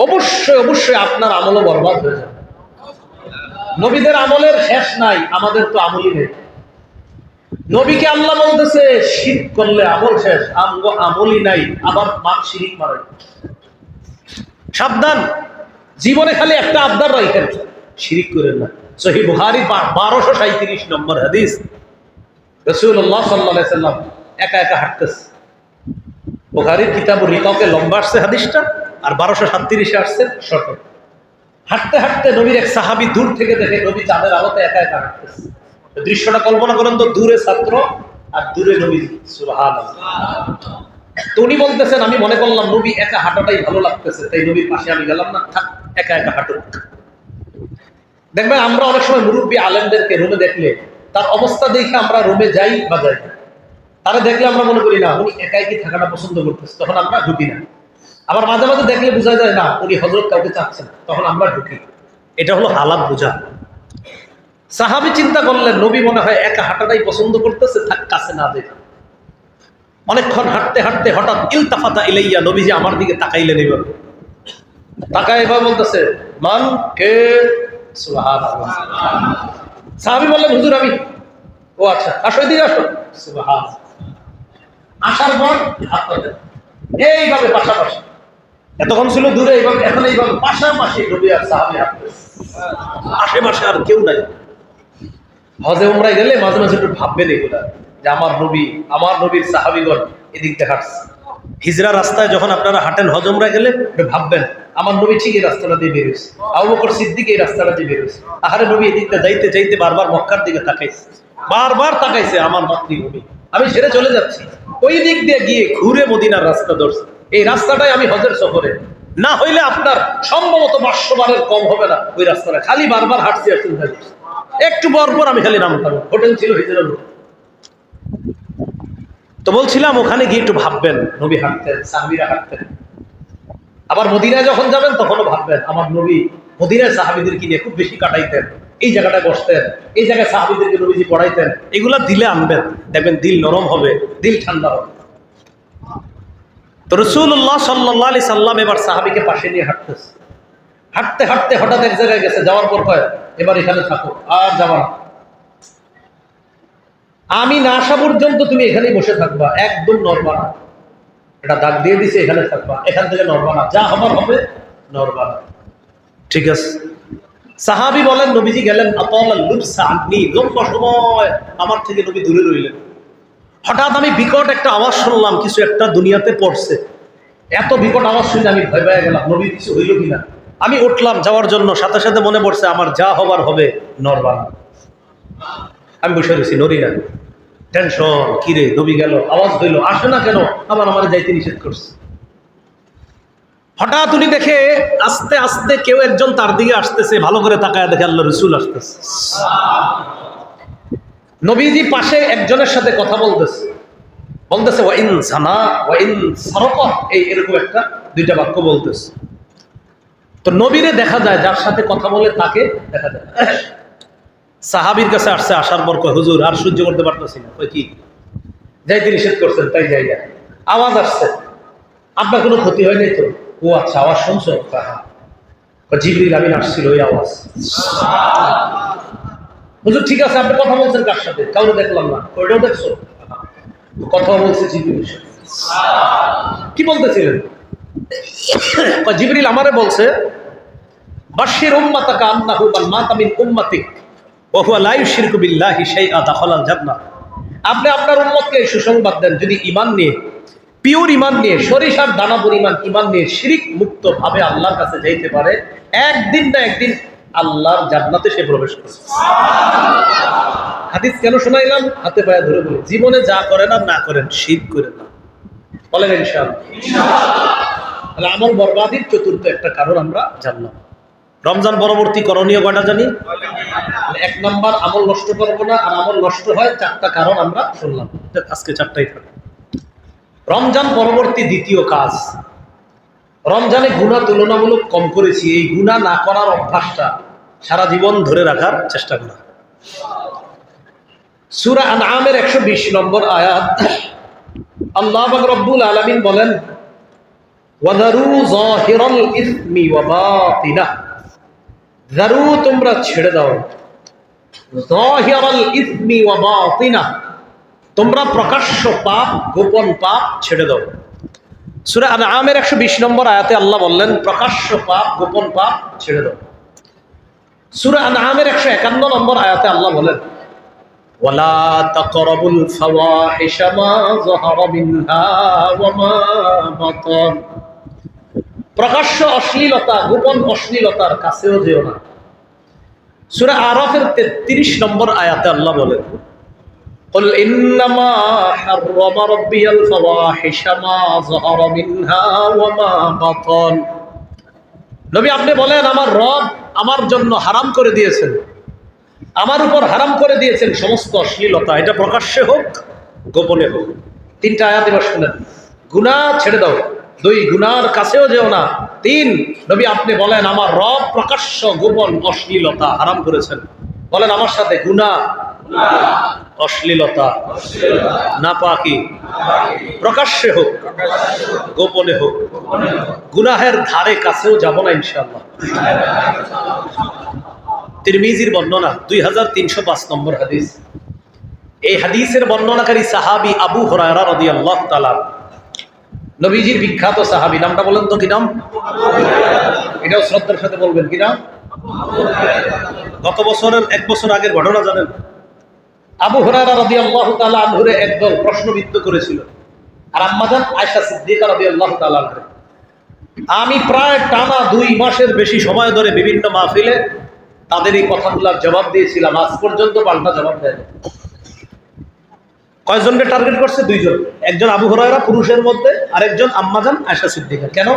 অবশ্যই অবশ্যই আপনার আমলও বরবাদ হয়ে যাবে। নবীদের আমলের শেষ নাই, আমাদের তো আমলই নেই। নবীকে আল্লাহ বলতেছে শিরক করলে আমল শেষ, আমলই নাই, আবার শিরিক মারে। সাবধান, জীবনে খালি একটা আবদার রাখেন, শিরিক করেন না। সহিহ বুখারী 1237 নম্বর হাদিস, রাসূলুল্লাহ সাল্লাল্লাহু আলাইহি সাল্লাম একা একা হাঁটতেছে। বুখারীর কিতাবুর রিকাকে লম্বা আসছে হাদিসটা, আর 1237 আসছে শর্ট। হাঁটতে হাঁটতে নবীর এক সাহাবী দূর থেকে দেখে নবী চাঁদের আলোতে একা একা হাঁটতেছে। দৃশ্যটা কল্পনা করেন তো, দূরে ছাত্র আর দূরে নবী। সুবহানাল্লাহ। তো উনি বলতেছেন, আমি মনে করলাম নবী একা হাঁটাটাই ভালো লাগতেছে, তাই নবীর পাশে আমি গেলাম না, থাক একা একা হাঁটুক। দেখবেন আমরা অনেক সময় মুরব্বী আলেমদেরকে রুমে দেখলে তার অবস্থা দেখে আমরা রুমে যাই বা যাই না। তারা দেখলে আমরা মনে করি না উনি একাই কি থাকাটা পছন্দ করতেছে, তখন আমরা ঢুকি না। আবার মাঝে মাঝে দেখলে বোঝা যায় না উনি হযরত কাউকে চাচ্ছেন, তখন আমরা ঢুকি। এটা হলো হালাত বোঝা। সাহাবী চিন্তা করলেন নবী মনে হয় একা হাঁটাটাই পছন্দ করতেছে, থাক কাছে না দেখা। অনেকক্ষণ হাঁটতে হাঁটতে হঠাৎ ইলতাফাতা ইলাইয়া, নবীজি আমার দিকে তাকাইলেন। এবার তাকায় এবার বলতেছে, মান কে? সুবহানাল্লাহ। সাহাবী বললেন, হুজুর আমি। ও আচ্ছা, আসো এদিকে আসো। সুবহানাল্লাহ। আসার পর হাত ধরেন এইভাবে পাশাপাশি, এতক্ষণ ছিল দূরে, এইভাবে এখন এইভাবে পাশাপাশি নবী আর সাহাবী হাঁটতেছে, আশেপাশে আর কেউ নাই। হজে উমরায় গেলে মাঝে মাঝে একটু ভাববেন এগুলা, যে আমার নবী, আমার নবীর সাহাবীগণ এদিক দিয়ে হাঁটছে। হিজরা রাস্তায় যখন আপনারা হাঁটেন হজ উমরায় গেলে একটু ভাববেন, আমার নবী ঠিক এই রাস্তাটা দিয়ে বেরোছে, আবু বকর সিদ্দিক এই রাস্তাটা দিয়ে বেরোছে। আহারে নবী এদিকটা যাইতে যাইতে বারবার মক্কার দিকে তাকাইছে, বারবার তাকাইছে, আমার মাতৃভূমি, আমি ছেড়ে চলে যাচ্ছি। ওই দিক দিয়ে গিয়ে ঘুরে মদিনার রাস্তা ধরছে। এই রাস্তাটাই আমি হজের সফরে, না হইলে আপনার সম্ভবত 500 বারের কম হবে না ওই রাস্তাটা, খালি বারবার হাঁটছি আর চিন্তা করছি। একটু পর পর আমি খালি নামতাম, হোটেল ছিল হিজরার। তো বলছিলাম ওখানে গিয়ে একটু ভাববেন, নবী হাঁটতেন, সাহাবীরা হাঁটতেন। আবার মদিনায় যখন যাবেন তখনও ভাববেন, আমার নবী মদিনায় সাহাবীদেরকে নিয়ে খুব বেশি কাটাইতেন, এই জায়গাটায় বসতেন, এই জায়গায় সাহাবীদেরকে নবীজি পড়াইতেন। এগুলা দিলে আনবেন, দেখবেন দিল নরম হবে, দিল ঠান্ডা হবে। তো রাসূলুল্লাহ সাল্লাল্লাহু আলাইহি সাল্লাম এবার সাহাবীকে পাশে নিয়ে হাঁটতেছে। হাঁটতে হাঁটতে হঠাৎ এক জায়গায় গেছে, যাওয়ার পর কয়, এবার এখানে থাকো, আর যাবা না, আমি না আসা পর্যন্ত তুমি এখানেই বসে থাকবা, একদম নড়বা না। এটা দাগ দিয়ে দিছে, এখানে থাকবা, এখান থেকে নড়বা না, যা হবার হবে নড়বা না। ঠিক আছে। সাহাবী বলেন নবীজি গেলেন, আতালাল লুবসা আননি, লম্বা সময় আমার থেকে নবী দূরে রইলেন। হঠাৎ আমি বিকট একটা আওয়াজ শুনলাম, কিছু একটা দুনিয়াতে পড়ছে। এত বিকট আওয়াজ শুনে আমি ভয় পেয়ে গেলাম, নবী কিছু হইল কিনা। আমি উঠলাম যাওয়ার জন্য, সাথে সাথে মনে পড়ছে আমার যা হবার হবে নড়বা না। আমি বসে রয়েছি, নড়ি না। টেনশন, কিরে নবী গেল, আওয়াজ হইল, আসে না কেন, আবার আমার যাইতে নিষেধ করছে। হঠাৎ উনি দেখে আস্তে আস্তে কেউ একজন তার দিকে আসতেছে, ভালো করে তাকায় দেখে আল্লাহ রাসূল আসতেছে। নবীজি পাশে একজনের সাথে কথা বলতেছে, বলতেছে ওয়া ইন জানা ওয়া ইন সারাকা, এই এরকম একটা দুইটা বাক্য বলতেছে। তো নবীরে দেখা যায়, যার সাথে কথা বলে তাকে দেখা যায়। সাহাবীর কাছে আসছে, আসার পর কয়, হুজুর আর সহ্য করতে পারতেছি না। কয় কি? যাইতে নিষেধ করছেন তাই যাই না। আওয়াজ আসছে, আপনার কোনো ক্ষতি হয়নি তো? ও আচ্ছা, আওয়াজ শুনছো? জিবরিল আমিন আসছিল, ওই আওয়াজ। হুজুর ঠিক আছে, আপনি কথা বলছেন কার সাথে? কাউরে দেখলাম না। ওইটাও দেখছো? কথা বলছে জিবরিল। কি বলতেছিলেন? জিবরিল আমারে বলছে, বাশশির উম্মাতাকা আন্নাহু মান মাতা মিন উম্মাতিক ওয়া হুয়া লা ইউশরিকু বিল্লাহি শাইআ দাখালাল জান্নাহ। আপনি আপনার উম্মতকে সুসংবাদ দেন, যদি ঈমান নিয়ে, পিওর ঈমান নিয়ে, সরিষার দানা পরিমাণ ঈমান নিয়ে শিরক মুক্ত ভাবে আল্লাহর কাছে যাইতে পারে, একদিন না একদিন আল্লাহর জান্নাতে সে প্রবেশ করবে। হাদিস কেন শোনাইলাম? হাতে পায়ে ধরে বলি, জীবনে যা করেন আর না করেন শিরক করেন না। বলেন ইনশাআল্লাহ। তাহলে আমল বরবাদির চতুর্থ একটা কারণ আমরা জানলাম। রমজান পরবর্তী করণীয় কয়টা জানি? 1 নাম্বার, আমল নষ্ট করবো না। আর আমল নষ্ট হয় 4টা কারণ আমরা শুনলাম, আজকে 4টাই থাকবে। রমজান পরবর্তী দ্বিতীয় কাজ, রমজানে গুনাহ তুলনামূলক কম করেছি, এই গুনাহ না করার অভ্যাসটা সারা জীবন ধরে রাখার চেষ্টা করা। সূরা আনআমের 120 নম্বর আয়াত, আল্লাহ পাক রব্বুল আলামিন বলেন, ওয়াদারু যাহিরাল ইসমি ওয়া বাতিনা, যারু তোমরা ছেড়ে দাও, যাহিরাল ইসমি ওয়া বাতিনা, তোমরা প্রকাশ্য পাপ গোপন পাপ ছেড়ে দাও। সূরা আনআমের 120 নম্বর আয়াতে আল্লাহ বললেন প্রকাশ্য পাপ গোপন পাপ ছেড়ে দাও। সূরা আনআমের 151 নম্বর আয়াতে আল্লাহ বলেন ওয়ালা তাকরাবুল ফাওয়াহিশা মা যাহারা মিনহা ওয়া মা বাতান, প্রকাশ্য অশ্লীলতা গোপন অশ্লীলতার কাছেও যেও না। সূরা আরাফের 33 নম্বর আয়াতে আল্লাহ বলেন কুল ইন্নামা হাররামা রাব্বিয়াল ফাওয়াহিশা মা যাহারা মিনহা ওয়া মা বাতান, নবী আপনি বলেন আমার রব আমার জন্য হারাম করে দিয়েছেন, আমার উপর হারাম করে দিয়েছেন সমস্ত অশ্লীলতা, এটা প্রকাশ্যে হোক গোপনে হোক। 3টা আয়াত এবার শুনেন। গুনাহ ছেড়ে দাও, 2 গুনার কাছেও যেও না, 3 নবী আপনি বলেন আমার রব প্রকাশ্য গোপন অশ্লীলতা হারাম করেছেন। বলেন আমার সাথে গুনাহ অশ্লীলতা নাপাকি প্রকাশ্যে হোক গোপনে হোক, গুনাহের ধারে কাছেও যাব না ইনশাআল্লাহ। তিরমিজির বর্ণনা 2305 নম্বর হাদিস। এই হাদিসের বর্ণনাকারী সাহাবী আবু হুরায়রা রাদিয়াল্লাহু তাআলা, নবীজির বিখ্যাত সাহাবী। নামটা বলেন তো কি নাম? এটাও শ্রদ্ধার সাথে বলবেন কি নাম? গত বছরের 1 বছর আগের ঘটনা জানেন? আবু হুরায়রা রাদিয়াল্লাহু তাআলা আনহুরে একদল প্রশ্নবিদ্ধ করেছিল, আর আম্মাজান আয়েশা সিদ্দিকা রাদিয়াল্লাহু তাআলা আনহা। আমি প্রায় টানা 2 মাসের বেশি সময় ধরে বিভিন্ন মাহফিলে তাদের এই কথাগুলোর জবাব দিয়েছিলাম, আজ পর্যন্ত পাল্টা জবাব দেয়। কয়জনকে টার্গেট করছে? 2 জন। একজন আবু হুরায়রা পুরুষের মধ্যে, আর একজন আম্মাজান আয়েশা সিদ্দিকা। কেন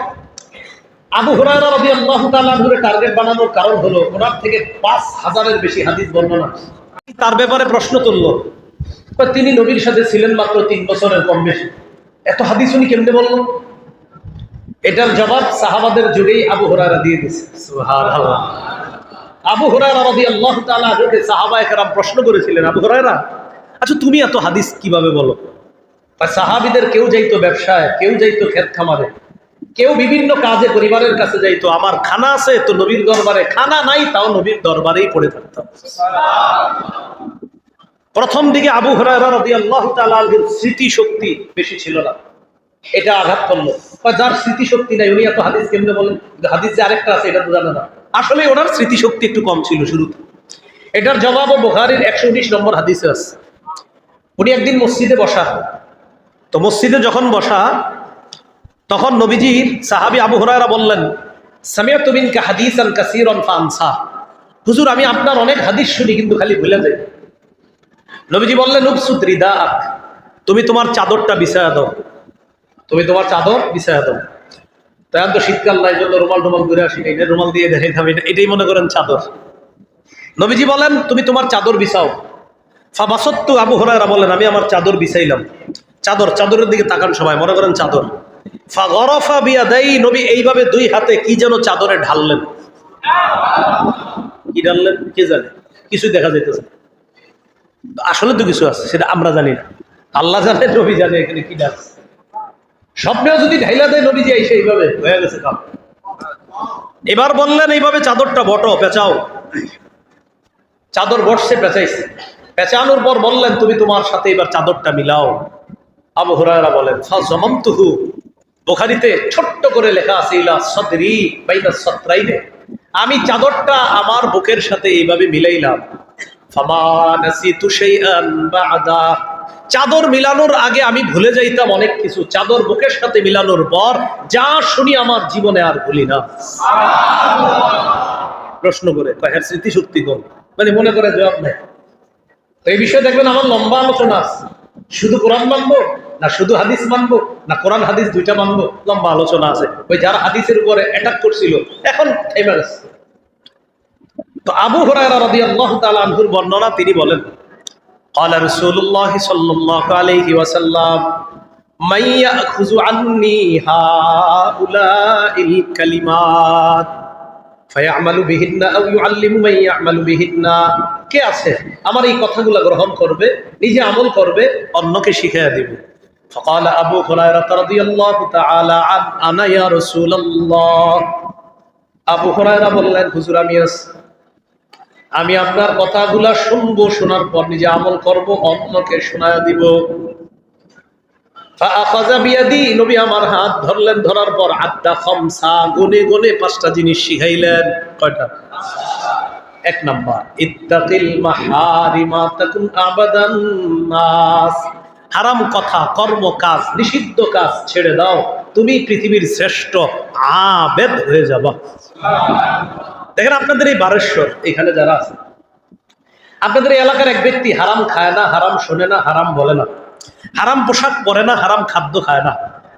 আবু হুরায়রা রাদিয়াল্লাহু তাআলা আনহুরে টার্গেট বানানোর কারণ হলো ওনার থেকে 5000-এর বেশি হাদিস বর্ণনা। তার ব্যাপারে প্রশ্ন তুললো, তিনি নবীর সাথে ছিলেন মাত্র 3 বছরের কম বেশি, এত হাদিস উনি কেমনে বললো? এটার জবাব সাহাবাদের যুগেই আবু হুরায়রা দিয়ে দিয়েছে। সুবহানাল্লাহ। আবু হুরায়রা রাদিয়াল্লাহু তাআলা আনহুকে সাহাবায়ে কেরাম প্রশ্ন করেছিলেন, আবু হুরায়রা আচ্ছা তুমি এত হাদিস কিভাবে বলো? সাহাবীদের কেউ যাইতো ব্যবসায়, কেউ যাইতো ক্ষেত খামারে, কেউ বিভিন্ন কাজে পরিবারের কাছে যাইতো। আমার খানা আছে তো নবীর দরবারে, খানা নাই তাও নবীর দরবারেই পড়ে থাকতাম। প্রথম দিকে আবু হুরায়রা রাদিয়াল্লাহু তাআলা আনহুর স্মৃতি শক্তি বেশি ছিল না, এটা আঘাত করলো। যার স্মৃতি শক্তি নাই উনি এত হাদিস কেমনে বলেন? হাদিস যে আরেকটা আছে এটা তো জানে না। আসলে ওনার স্মৃতি শক্তি একটু কম ছিল শুরুতে। এটার জবাবও বুখারীর 119 নম্বর হাদিসে আছে। উনি একদিন মসজিদে বসা, তো মসজিদে যখন বসা তখন নবীজির সাহাবী আবু হুরায়রা বললেন সামিআতু মিনকা হাদিসান কাসীরান ফানসা, হুজুর আমি আপনার অনেক হাদিস শুনি কিন্তু খালি ভুলে যাই। নবীজি বললেন উবসুত রিদাআক, তুমি তোমার চাদরটা বিছায়া দাও, তুমি তোমার চাদর বিছায়া দাও। তাই তো শীতকাল নাই জন্য রুমাল টুমাল ঘুরে আসি, এই রুমাল দিয়ে দেখে খাবি, এটাই মনে করেন চাদর। নবীজি বলেন তুমি তোমার চাদর বিছাও। ফাবাসাত্তু, আবু হুরায়রা বলেন আমি আমার চাদর বিছাইলাম। চাদরের দিকে তাকান সবাই, মনে করেন চাদর। ফাগরাফা বিয়াদাই, নবী এইভাবে 2 হাতে কি যেন চাদরে ঢাললেন। কি ঢাললেন কে জানে, কিছু দেখা যাইতেছে। আসলে তো কিছু আছে, সেটা আমরা জানি না, আল্লাহ জানে, নবী জানে এখানে কি ডাকছে। স্বপ্নেও যদি ঢাইলা দেয় নবীজি এসে এইভাবে হয়ে গেছে কাম। এবার বললেন এইভাবে চাদরটা বটো, পেঁচাও। চাদর বটছে, পেঁচাইছে। পেঁচানোর পর বললেন তুমি তোমার সাথে এবার চাদরটা মিলাও। আবু হুরায়রা বলেন ফাযামামতুহু, বুখারীতে ছোট্ট করে লেখা আছে ইলা সাদরি বাইনা সাতরাইনে, আমি চাদরটা আমার বুকের সাথে এইভাবে মিলাইলাম। ফামা নাসিতু শাইআন বা'দা, চাদর মিলানোর আগে আমি ভুলে যাইতাম অনেক কিছু, চাদর বুকের সাথে মিলানোর পর যা শুনি আমার জীবনে আর ভুলি না। প্রশ্ন করে কয়ের স্মৃতি শক্তি কম, মানে মনে করে জবাব নেই। তো এই বিষয়ে দেখবেন আমার লম্বা আলোচনা আছে, শুধু কোরআন মানবো না শুধু হাদিস মানবো না কোরআন হাদিস দুইটা মানবো, লম্বা আলোচনা আছে। ওই যারা হাদিসের উপরে অ্যাটাক করছিল এখন থেমে গেছে। তো আবু হুরায়রা রাদিয়াল্লাহু তাআলা আনহুর বর্ণনা, তিনি বলেন قال رسول الله صلى الله عليه وسلم من يأخذ عني هؤلاء الكلمات فيعمل بهن أو يعلم من يعمل بهن, কে আছে আমার এই কথাগুলো গ্রহণ করবে, নিজে আমল করবে, অন্যকে শিখিয়ে দিবে। فقال أبو هريرة رضي الله تعالى عنه أنا يا رسول الله, আবু হুরায়রা বললেন হুজুর আমি আছি। আমি আপনার কথাগুলা শুনবো, শোনার পর নিজে আমল করব, অন্যকে শোনায়া দিব। নবী আমার হাত ধরলেন, ধরার পর আদ্দা খামসা, গুনে গুনে 5টা জিনিস শিখাইলেন। কয়টা? 1 নাম্বার, ইত্তাকিল মাহারিমা তাকুন আবাদান নাস। হারাম কথা, কর্ম, কাজ, নিষিদ্ধ কাজ ছেড়ে দাও, তুমি পৃথিবীর শ্রেষ্ঠ আবেদ হয়ে যাবা। দেখেন আপনাদের এই বারেশ্বর এখানে যারা আছে, আপনাদের এই এলাকার এক ব্যক্তি হারাম খায় না, হারাম শোনে না, হারাম বলে না, হারাম পোশাক পরে না, হারাম খাদ্য খায় না,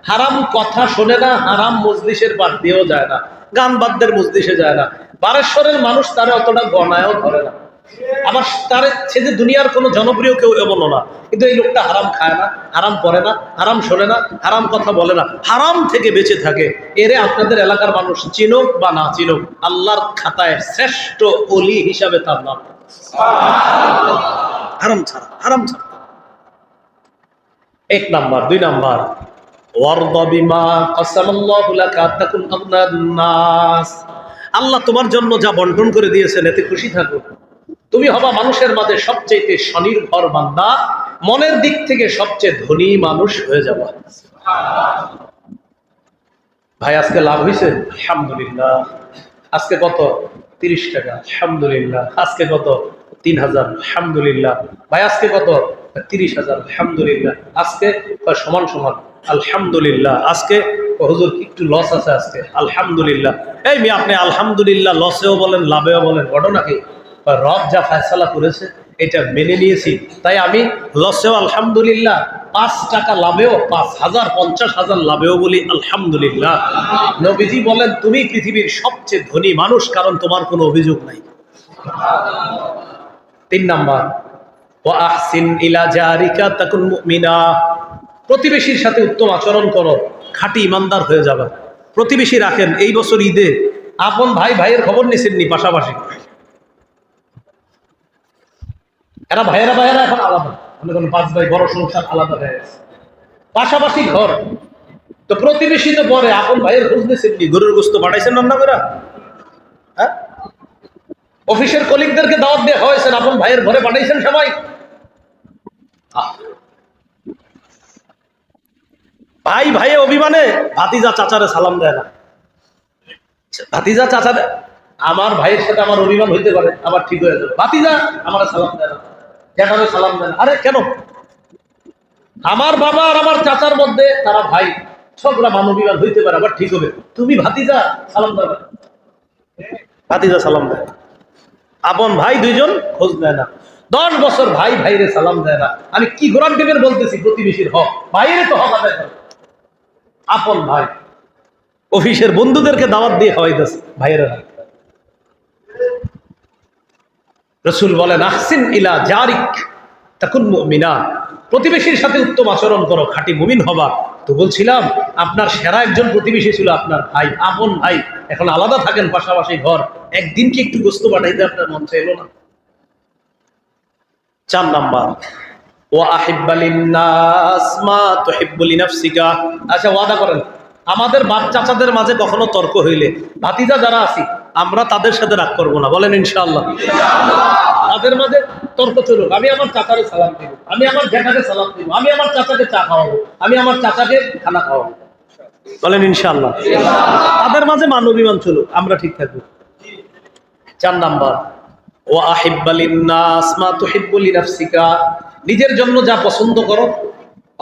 হারাম কথা শোনে না, হারাম মজলিসের পাশ দিয়েও যায় না, গান বাদ্যের মজলিসে যায় না। বারেশ্বরের মানুষ তারা অতটা গণায়ও ধরে না। আবার তার সে যে দুনিয়ার কোনো জনপ্রিয় কেউ এমনও না, কিন্তু এই লোকটা হারাম খায় না, হারাম পরে না, হারাম শোনে না, হারাম কথা বলে না, হারাম থেকে বেঁচে থাকে। এরে আপনাদের এলাকার মানুষ চিনুক বা না চিনুক, আল্লাহর খাতায় শ্রেষ্ঠ ওলি হিসাবে তার নাম। হারাম ছাড়া, হারাম ছাড়া 1 নাম্বার। 2 নাম্বার, আল্লাহ তোমার জন্য যা বন্টন করে দিয়েছেন এতে খুশি থাকো। তুমি হবা মানুষের মাঝে সবচেয়ে স্বনির্ভর বান্দা, মনের দিক থেকে সবচেয়ে ধনী মানুষ হয়ে যাবা। ভাই আজকে লাভ হয়েছে? আলহামদুলিল্লাহ। আজকে কত? 30 টাকা, আলহামদুলিল্লাহ। আজকে কত? 3000, আলহামদুলিল্লাহ। ভাই আজকে কত? 30,000, আলহামদুলিল্লাহ। আজকে সমান সমান, আলহামদুলিল্লাহ। আজকে হুজুর একটু লস আছে আজকে, আলহামদুলিল্লাহ। এই মেয়ে আপনি আলহামদুলিল্লাহ লসেও বলেন, লাভেও বলেন, ঘটনা কি? রব যা ফয়সালা করেছে এটা মেনে নিয়েছি, তাই আমি লসেও আলহামদুলিল্লাহ, 5 টাকা লাভেও, 5,000, 50,000 লাভেও বলি আলহামদুলিল্লাহ। নবীজি বলেন তুমি পৃথিবীর সবচেয়ে ধনী মানুষ, কারণ তোমার কোনো অভিযোগ নাই। 3 নাম্বার, ওয়া আহসিন ইলা জারিকা তাকুন মুমিনা। প্রতিবেশীর সাথে উত্তম আচরণ করো, খাঁটি ইমানদার হয়ে যাবে। প্রতিবেশী রাখেন। এই বছর ঈদে আপন ভাই ভাইয়ের খবর নিছেননি? পাশাপাশি এরা ভাইয়েরা ভাইয়েরা এখন আলাদা, মনে করেন 5 ভাই, বড় সংসার আলাদা হয়ে গেছে, পাশাপাশি ঘর। তো প্রতিবেশী তো পরে, আপন ভাইয়ের খোঁজ নিছেননি? গরুর গোস্ত পাঠাইছেন রান্না করে? হ্যাঁ, অফিসের কলিগদেরকে দাওয়াত দিয়ে হয়েছেন, আপন ভাইয়ের ঘরে পাঠাইছেন সবাই? ভাই ভাইয়ে অভিমানে ভাতিজা চাচারে সালাম দেয় না। ভাতিজা চাচারে, আমার ভাইয়ের সাথে আমার অভিমান হইতে পারে, আবার ঠিক হয়ে যাবে। ভাতিজা আমার সালাম দেয় না, জ্যাঠারে সালাম দেয় না। আরে কেন? আমার বাবা আর আমার চাচার মধ্যে তারা ভাই, ঝগড়া মানবিমান হইতে পারে, আবার ঠিক হবে। তুমি ভাতিজা সালাম দেবে? ভাতিজা সালাম দেয়, আপন ভাই 2 জন খোঁজ নেয় না। 10 বছর ভাই ভাইরে সালাম দেয় না। আমি কি গোরাম টিপের বলতেছি? প্রতিবেশীর হক, ভাইয়ের তো হক আদায় করে। আপন ভাই অফিসের বন্ধুদেরকে দাওয়াত দিয়ে খাওয়াইতেছে, ভাইয়েরা। রাসূল বলেন আহসিন ইলা জারিক তাকুন মুমিনা। প্রতিবেশীর সাথে উত্তম আচরণ করো, খাঁটি মুমিন হবা। তো বলছিলাম আপনার সেরা একজন প্রতিবেশী ছিল আপনার ভাই, আপন ভাই। এখন আলাদা থাকেন, পাশাপাশি ঘর, একদিন কি একটু গোস্ত পাঠাইতে আপনার মন চাইলো না? 4 নাম্বার, ওয়া আহিব্বা লিন্নাস মা তুহিব্বু লিনাফসিকা। আচ্ছা, ওয়াদা করেন আমাদের বাপ চাচাদের মাঝে কখনো তর্ক হইলে, ভাতিজা যারা আছি আমরা তাদের সাথে রাগ করবো না, বলেন ইনশাআল্লাহ। তাদের মাঝে তর্ক চলুক, আমি আমার চাচাকে সালাম দিব, আমি আমার জ্যাঠাকে সালাম দিব, আমি আমার চাচাকে চা খাওয়াবো, আমি আমার চাচাকে খানা খাওয়াবো, বলেন ইনশাআল্লাহ। তাদের মাঝে মানবিমান চলুক, আমরা ঠিক থাকবো। 4 নাম্বার, ওয়া আহিব্বা লিন্নাস মা তুহিব্বু লিনাফসিকা। নিজের জন্য যা পছন্দ করো,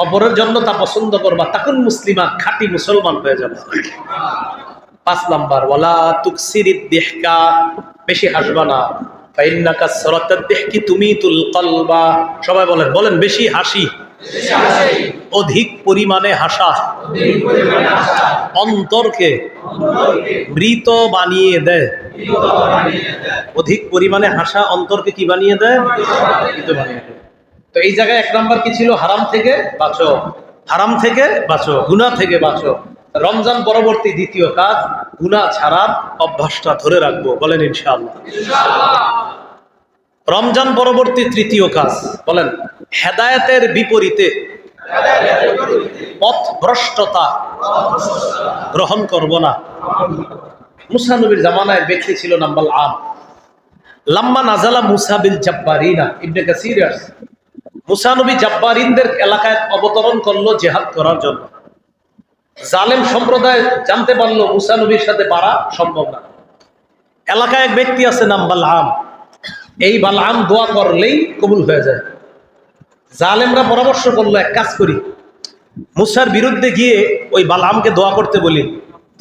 অপরের জন্য তা পছন্দ করবা, তাকুন মুসলিমা, খাঁটি মুসলমান হয়ে যাবে। 5 নাম্বার, ওয়ালা তুকসিরিদ দিহকা। বেশি হাসবা না, ফাইন্নাকা সারাতাদ দিহকি তুমিতুল কলবা। সবাই বলেন, বলেন বেশি হাসি, অধিক পরিমাণে হাসা অন্তরকে মৃত বানিয়ে দেয়। অধিক পরিমাণে হাসা অন্তরকে কি বানিয়ে দেয়? মৃত বানিয়ে দেয়। তো এই জায়গায় 1 নাম্বার কি ছিল? হারাম থেকে বাঁচো, হারাম থেকে বাঁচো, গুনাহ থেকে বাঁচো। রমজান পরবর্তী 2য় কাজ, গুনাহ ছাড়ার অভ্যাসটা ধরে রাখবো, বলেন ইনশাআল্লাহ। রমজান পরবর্তী 3য় কাজ, বলেন হেদায়েতের বিপরীতে পথভ্রষ্টতা গ্রহণ করব না। মুসা নবীর জামানায় ব্যক্তি ছিল নাম্বার আম। লাম্মা নাজালা মুসা বিল জাব্বারিনা, ইবনে কাসির আছে, মুসা নবী জাব্বারিনদের এলাকায় অবতরণ করলো জিহাদ করার জন্য। জালেম সম্প্রদায় জানতে পারলো মুসা নবীর সাথে পারা সম্ভব না। এলাকায় এক ব্যক্তি আছে নাম বালআম, এই বালআম দোয়া করলেই কবুল হয়ে যায়। জালেমরা পরামর্শ করলো এক কাজ করি, মুসার বিরুদ্ধে গিয়ে ওই বালআমকে দোয়া করতে বলি,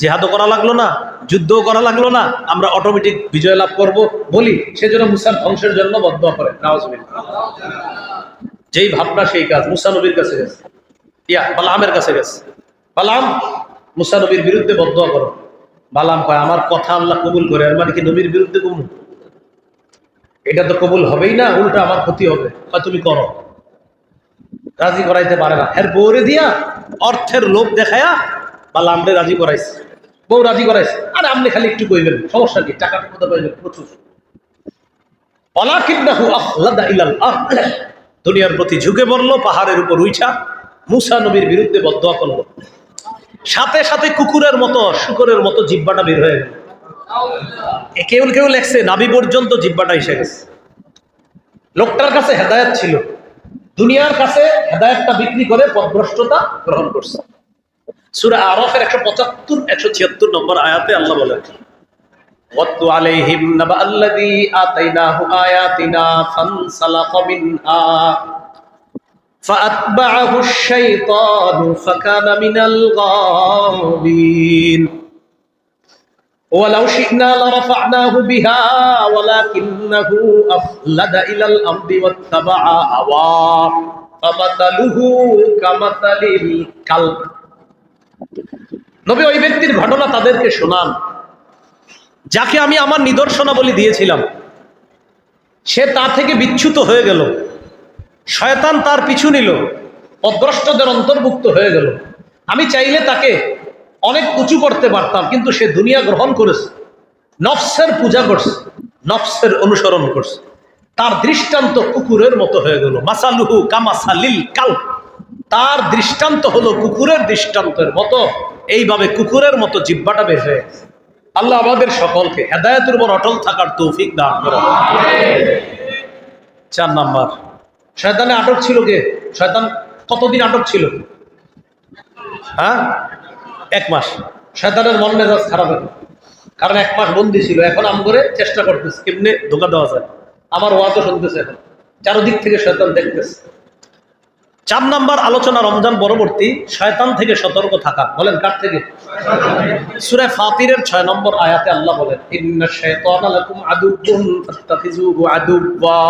জিহাদও করা লাগলো না, যুদ্ধও করা লাগলো না, আমরা অটোমেটিক বিজয় লাভ করব বলি, সেজন্য মুসার ধ্বংসের জন্য বদদোয়া করে। যেই ভাবনা সেই কাজ। মুসা নবীর কাছে গেছে, বালআমের কাছে গেছে, বালআম মুসা নবীর বিরুদ্ধে বদদোয়া করো। বালআম কয় আমার কথা আল্লাহ কবুল করে, আর মানে কি নবীর বিরুদ্ধে কবুল? এটা তো কবুল হবেই না, উল্টা আমার ক্ষতি হবে। তুমি করো। রাজি করাইতে পারে না, এর বউরে দিয়া অর্থের লোভ দেখায়া বালআমরে রাজি করাইছে। বউ রাজি করাইছে, আরে আপনি খালি একটু কইবেন, সমস্যা কি, টাকা কোথা পাইবেন প্রচুর। ওয়ালাকিন্নাহু আখলাদা ইলাল আরদ, দুনিয়ার প্রতি ঝুঁকে পড়লো, পাহাড়ের উপর উইঠা মুসা নবীর বিরুদ্ধে বদদোয়া করলো। সাথে সাথে কুকুরের মতো শুকরের মতো জিহ্বাটা বের হয়ে গেল। কেউ কেউ লেখছে নাভি পর্যন্ত জিহ্বাটা এসে গেছে। লোকটার কাছে হেদায়েত ছিল, দুনিয়ার কাছে হেদায়েতটা বিক্রি করে পথভ্রষ্টতা গ্রহণ করছে। সূরা আরাফের 175 176 নম্বর আয়াতে আল্লাহ বলেন, ওয়াতলু আলাইহিম নাবা আল্লাযী আতাইনাহু আয়াতিনা ফানসালাখা মিনহা ফাআতবাআহু আশ-শাইতানু ফাকানা মিনাল গাবিন ওয়ালাউ শি'না লারাফা'নাহু বিহা ওয়ালাকিন্নাহু আখলাদা ইলাল আরদি ওয়াত্তাবা'a হাওয়া ফামাতালুহু কামাতালিল কালব। নবী ওই ব্যক্তির ঘটনা তাদেরকে শোনান যাকে আমি আমার নিদর্শনাবলী দিয়েছিলাম, সে তা থেকে বিচ্যুত হয়ে গেল, শয়তান তার পিছু নিল, পথভ্রষ্টদের অন্তর্ভুক্ত হয়ে গেল। আমি চাইলে তাকে অনেক উঁচু করতে পারতাম, কিন্তু সে দুনিয়া গ্রহণ করেছে, নফসের পূজা করছে, নফসের অনুসরণ করছে, তার দৃষ্টান্ত কুকুরের মতো হয়ে গেল। মাসালুহু কামাসালিল কালব, তার দৃষ্টান্ত হলো কুকুরের দৃষ্টান্তের মতো। এইভাবে কুকুরের মতো জিহ্বাটা বের হয়ে গেছে। আল্লাহ আমাদের সকলকে হেদায়েতের উপর অটল থাকার তৌফিক দান করুন। 4 নাম্বার, শয়তানে আটক ছিল কে? শয়তান কতদিন আটক ছিল? 1 মাস। শয়তানের মন মেজাজ খারাপ হলো, কারণ 1 মাস বন্দী ছিল। এখন আম করে চেষ্টা করতেছে কেমনে ধোকা দেওয়া যায়। আমার ওয়াজও শুনতেছে, এখন চারদিক থেকে শয়তান দেখতেছে। 4 নাম্বার আলোচনা, রমজান পরবর্তী শয়তান থেকে সতর্ক থাকা। বলেন কার থেকে? সূরা ফাতিরের 6 নম্বর আয়াতে আল্লাহ বলেন, ইন্নাশ শাইতানা লাকুম আদুউন ফাত্তাখিযুহু আদুওয়া,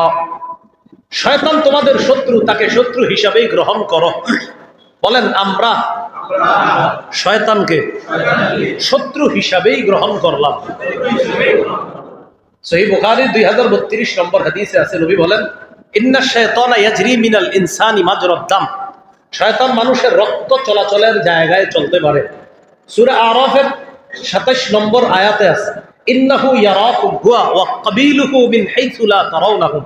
শয়তান তোমাদের শত্রু, তাকে শত্রু হিসাবেই গ্রহণ করো। বলেন আমরা শয়তানকে শত্রু হিসাবেই গ্রহণ করলাম। সহিহ বুখারীর 2032 নম্বর হাদিসে আছে, নবী বলেন, ইন্নাশ শাইতানা ইয়াজরি মিনাল ইনসানি মাজরাদ দাম, শয়তান মানুষের রক্ত চলাচলের জায়গায় চলতে পারে। সূরা আরাফের 27 নম্বর আয়াতে আছে, ইন্নাহু ইয়ারাকুম হুয়া ওয়া কাবিলুহু মিন হাইসু লা তারাউনাহুম,